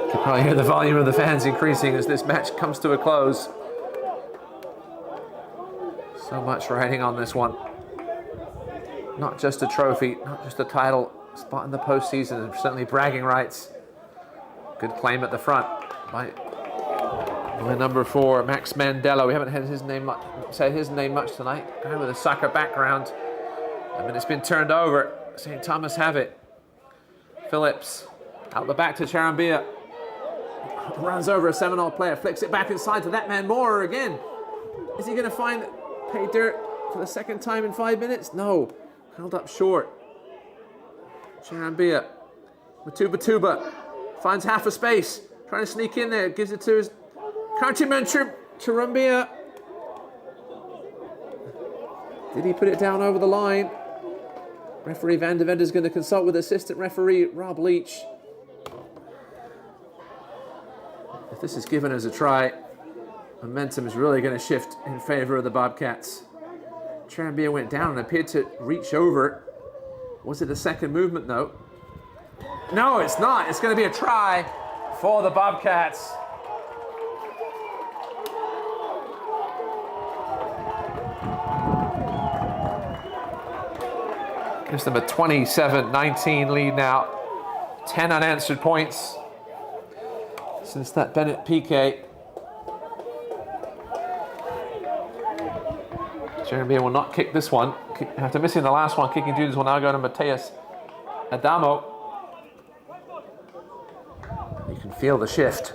You can probably hear the volume of the fans increasing as this match comes to a close. So much riding on this one. Not just a trophy, not just a title, spot in the postseason, and certainly bragging rights. Good claim at the front by number 4, Max Mandela. We haven't had said his name much tonight. Guy with a soccer background. I mean, it's been turned over. St. Thomas have it. Phillips out the back to Charambia. Runs over a Seminole player, flicks it back inside to that man Moore again. Is he going to find pay dirt for the second time in 5 minutes? No. Held up short. Charambia. Matuba finds half a space. Trying to sneak in there. Gives it to his countryman Charambia. Did he put it down over the line? Referee Van de Vende is going to consult with assistant referee Rob Leach. If this is given as a try, momentum is really going to shift in favour of the Bobcats. Charambia went down and appeared to reach over. Was it a second movement though? No, it's not. It's going to be a try for the Bobcats. Gives them a 27-19 lead now. 10 unanswered points since that Bennett PK. Jeremy will not kick this one. After missing the last one, kicking duties will now go to Mateus Adamo. You can feel the shift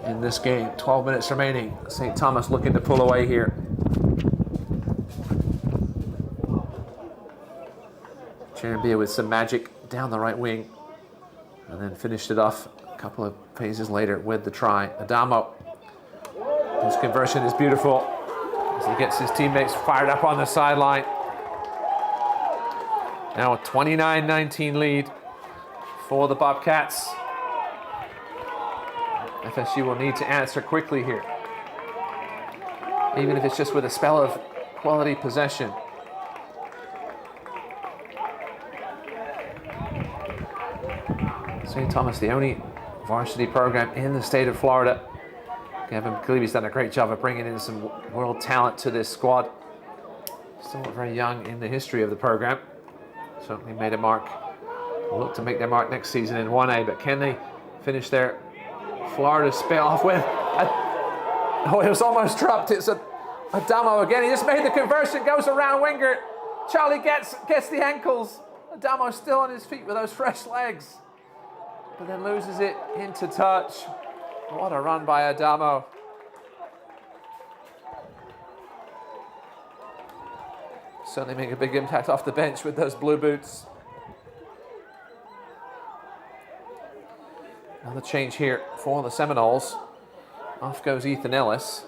in this game. 12 minutes remaining. St. Thomas looking to pull away here. Jeremy with some magic down the right wing. And then finished it off a couple of phases later with the try. Adamo. His conversion is beautiful as he gets his teammates fired up on the sideline. Now a 29-19 lead for the Bobcats. FSU will need to answer quickly here, even if it's just with a spell of quality possession. St. Thomas, the only varsity program in the state of Florida. Gavin McCleavy's done a great job of bringing in some world talent to this squad. Still very young in the history of the program. Certainly made a mark. Will look to make their mark next season in 1A, but can they finish their Florida spell off with oh, it was almost dropped. It's Adamo again. He just made the conversion, goes around Wingert. Charlie gets the ankles. Adamo still on his feet with those fresh legs, but then loses it into touch. What a run by Adamo. Certainly make a big impact off the bench with those blue boots. Another change here for the Seminoles. Off goes Ethan Ellis.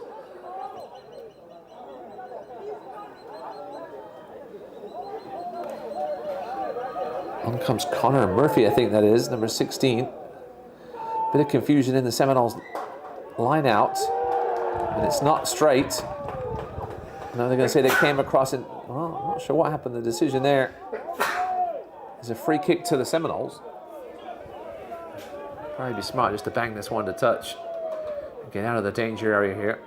On comes Connor Murphy, I think that is, number 16. Bit of confusion in the Seminoles line out, and it's not straight. Now they're going to say they came across it. Well, I'm not sure what happened. The decision there is a free kick to the Seminoles. Probably be smart just to bang this one to touch and get out of the danger area here.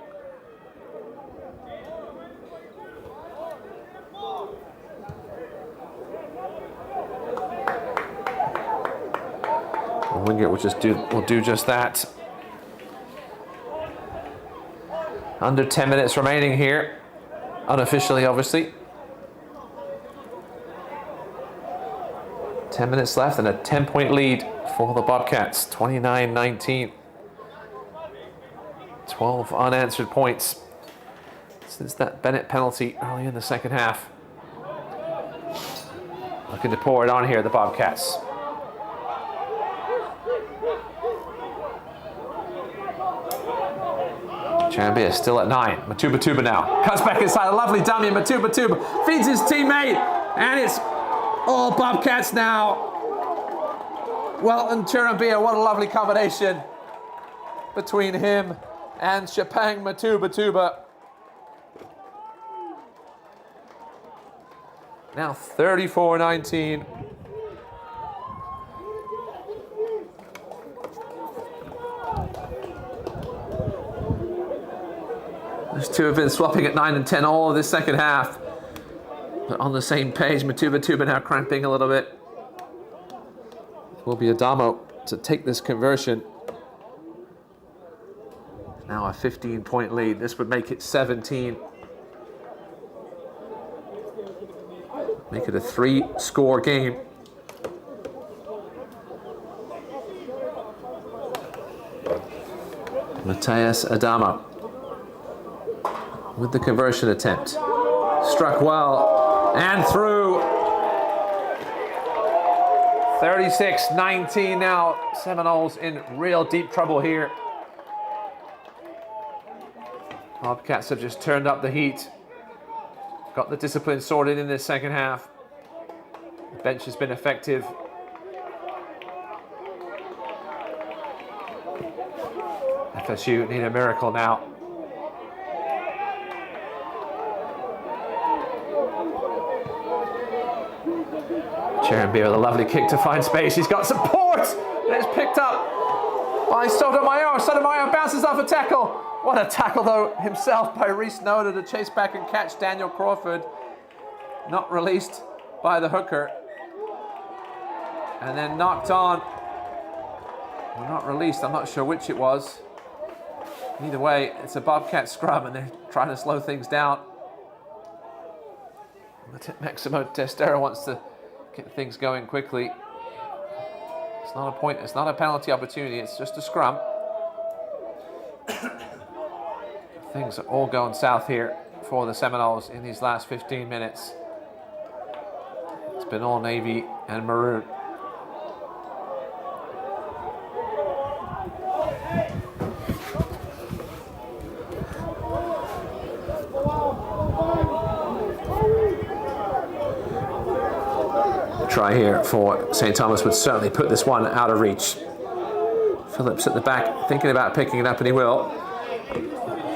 Wingert will do just that. Under 10 minutes remaining here, unofficially, obviously. 10 minutes left and a 10-point lead for the Bobcats, 29-19. 12 unanswered points since that Bennett penalty early in the second half. Looking to pour it on here, the Bobcats. Charambia still at 9. Matuba now. Cuts back inside. A lovely dummy. Matuba feeds his teammate. And it's all Bobcats now. Welton Charambia. What a lovely combination between him and Shapang Matuba. Now 34-19. Those two have been swapping at 9 and 10 all of this second half. But on the same page, Matuba now cramping a little bit. It will be Adamo to take this conversion. Now a 15-point lead. This would make it 17. Make it a 3-score game. Mateus Adamo with the conversion attempt. Struck well and through. 36-19 now. Seminoles in real deep trouble here. Bobcats have just turned up the heat. Got the discipline sorted in this second half. The bench has been effective. FSU need a miracle now. Charambia with a lovely kick to find space. He's got support! And it's picked up by Sotomayor. Sotomayor bounces off a tackle. What a tackle, though, himself by Reese Noda to chase back and catch Daniel Crawford. Not released by the hooker. And then knocked on. Well, not released, I'm not sure which it was. Either way, it's a Bobcat scrum and they're trying to slow things down. Maximo Testero wants to get things going quickly. It's not a point, it's not a penalty opportunity, it's just a scrum. Things are all going south here for the Seminoles in these last 15 minutes. It's been all navy and maroon. Try here for St. Thomas would certainly put this one out of reach. Phillips at the back thinking about picking it up, and he will.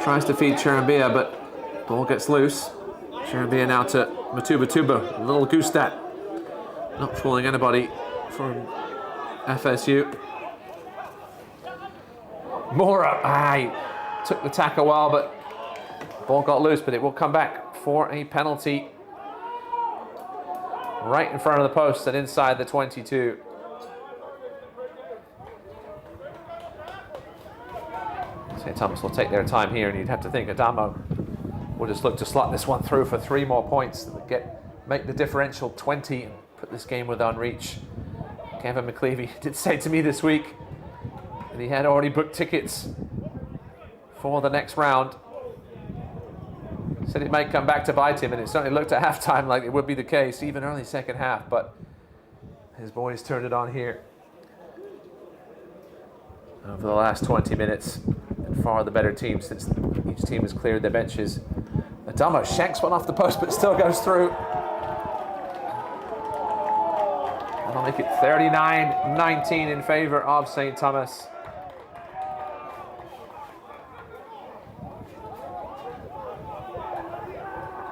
Tries to feed Charambia, but ball gets loose. Charambia now to Matuba, a little goose that. Not fooling anybody from FSU. Mora, he took the tackle well, but ball got loose, but it will come back for a penalty. Right in front of the post and inside the 22. St. Thomas will take their time here, and you'd have to think Adamo will just look to slot this one through for 3 more points that make the differential 20 and put this game within reach. Kevin McLeavy did say to me this week that he had already booked tickets for the next round. Said it might come back to bite him, and it certainly looked at halftime like it would be the case, even early second half, but his boys turned it on here. Over the last 20 minutes, far the better team since each team has cleared their benches. Adamo shanks one off the post, but still goes through. That'll make it 39-19 in favor of St. Thomas.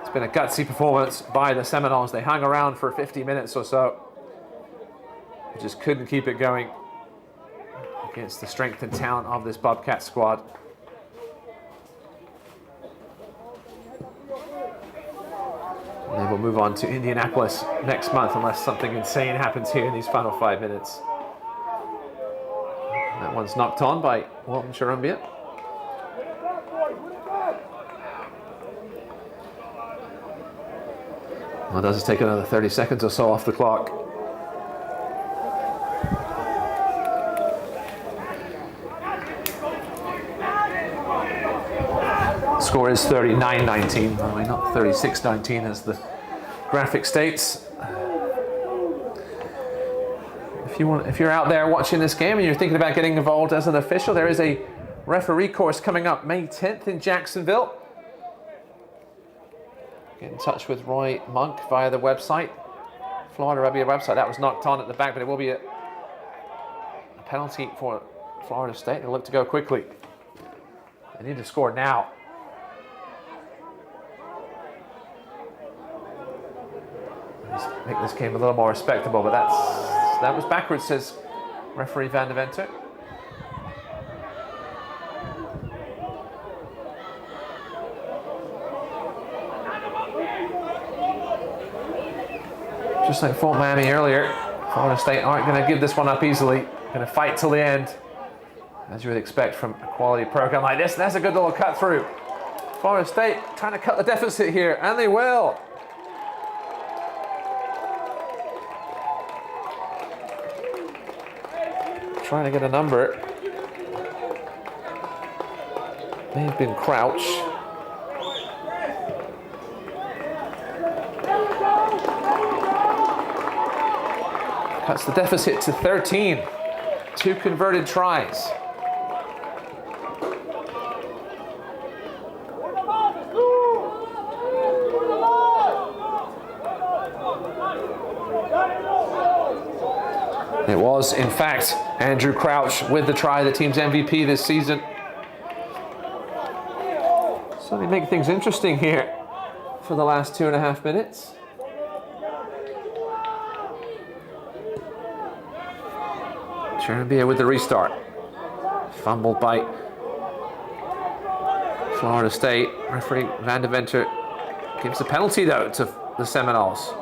It's been a gutsy performance by the Seminoles. They hung around for 50 minutes or so. They just couldn't keep it going against the strength and talent of this Bobcat squad. And they will move on to Indianapolis next month unless something insane happens here in these final 5 minutes. And that one's knocked on by Walton Charambia. Well, it does take another 30 seconds or so off the clock. score is 39-19, by the way, not 36-19 as the graphic states. If you're out there watching this game and you're thinking about getting involved as an official, there is a referee course coming up May 10th in Jacksonville. Get in touch with Roy Monk via the website, Florida Rugby website. That was knocked on at the back, but it will be a penalty for Florida State. They'll look to go quickly. They need to score now. Let's make this game a little more respectable, but that was backwards, says referee Van de Venter. Just like Fort Miami earlier, Florida State aren't going to give this one up easily. Going to fight till the end, as you would expect from a quality program like this. And that's a good little cut through. Florida State trying to cut the deficit here, and they will. Trying to get a number. May have been Crouch. Cuts the deficit to 13. 2 converted tries. It was, in fact, Andrew Crouch with the try, the team's MVP this season. So they make things interesting here for the last 2.5 minutes. Cherambia with the restart. Fumbled by Florida State. Referee Van de Venter gives a penalty, though, to the Seminoles.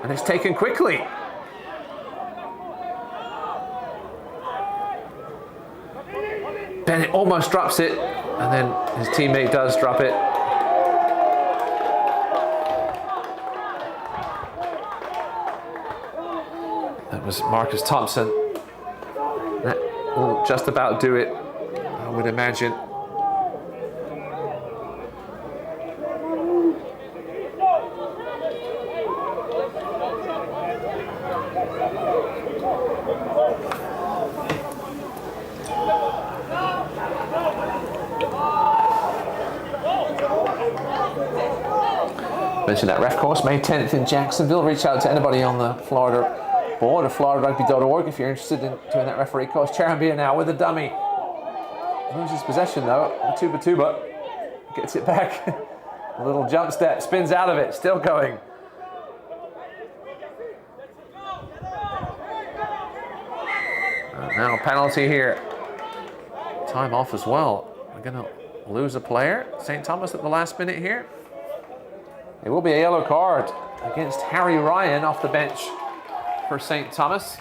And it's taken quickly. Bennett almost drops it, and then his teammate does drop it. That was Marcus Thompson. That will just about do it, I would imagine. Mentioned that ref course, May 10th in Jacksonville. Reach out to anybody on the Florida board or FloridaRugby.org if you're interested in doing that referee course. Cherambia now with a dummy. Loses possession though. Tuba gets it back. A little jump step, spins out of it, still going. Now a penalty here. Time off as well. We're going to lose a player. St. Thomas at the last minute here. It will be a yellow card against Harry Ryan off the bench for St. Thomas.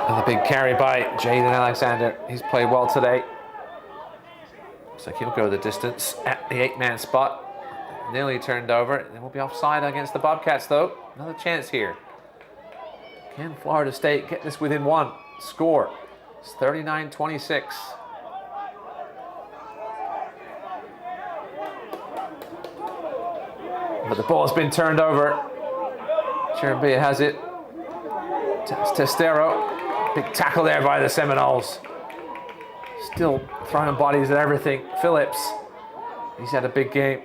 And the big carry by Jaden Alexander. He's played well today. Looks like he'll go the distance at the 8-man spot. Nearly turned over. It will be offside against the Bobcats, though. Another chance here. Can Florida State get this within one? Score. It's 39-26. But the ball has been turned over. Cherambia has it. Testero. Big tackle there by the Seminoles. Still throwing bodies at everything. Phillips. He's had a big game.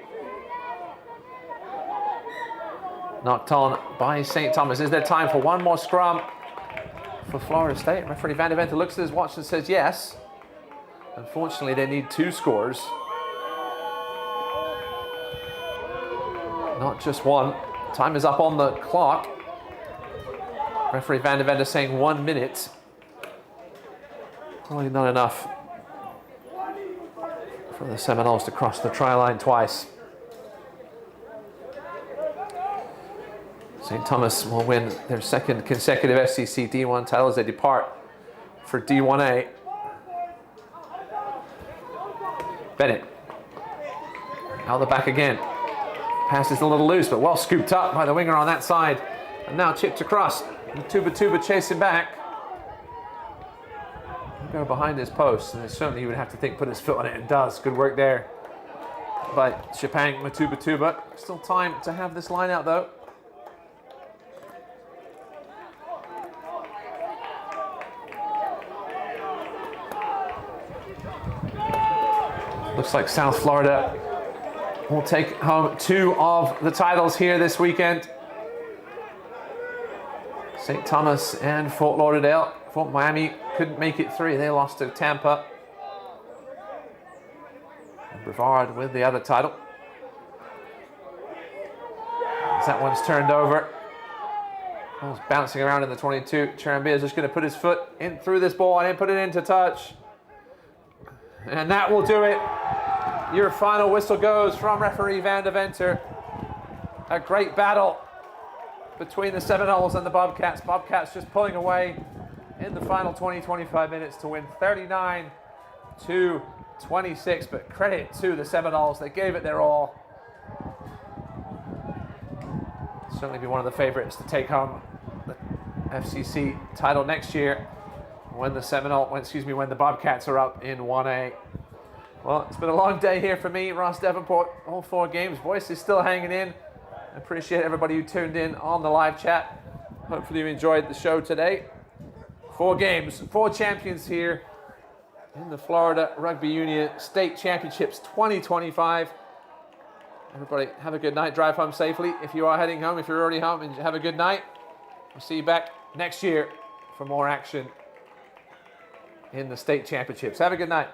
Knocked on by St. Thomas. Is there time for one more scrum for Florida State? Referee Van de Venter looks at his watch and says yes. Unfortunately, they need 2 scores. Not just one. Time is up on the clock. Referee Van de Venter saying 1 minute. Probably not enough for the Seminoles to cross the try line twice. St. Thomas will win their second consecutive FCC D1 title as they depart for D1A. Bennett out the back again. Pass is a little loose, but well scooped up by the winger on that side. And now chipped across. Tuba chasing back. He'll go behind his post, and certainly he would have to think, put his foot on it, and does. Good work there by Shapang Tuba. Still time to have this line out though. Looks like South Florida will take home 2 of the titles here this weekend. St. Thomas and Fort Lauderdale. Fort Miami couldn't make it 3. They lost to Tampa. And Brevard with the other title. As that one's turned over. Ball's bouncing around in the 22. Charambia is just going to put his foot in through this ball and then put it into touch. And that will do it. Your final whistle goes from referee Van de Venter. A great battle between the Seminoles and the Bobcats. Bobcats just pulling away in the final 20-25 minutes to win 39-26. But credit to the Seminoles. They gave it their all. Certainly be one of the favorites to take home the FCC title next year when the when the Bobcats are up in 1A. Well, it's been a long day here for me, Ross Davenport. All 4 games. Voice is still hanging in. I appreciate everybody who tuned in on the live chat. Hopefully you enjoyed the show today. 4 games, 4 champions here in the Florida Rugby Union State Championships 2025. Everybody have a good night. Drive home safely if you are heading home. If you're already home, and have a good night. We'll see you back next year for more action in the state championships. Have a good night.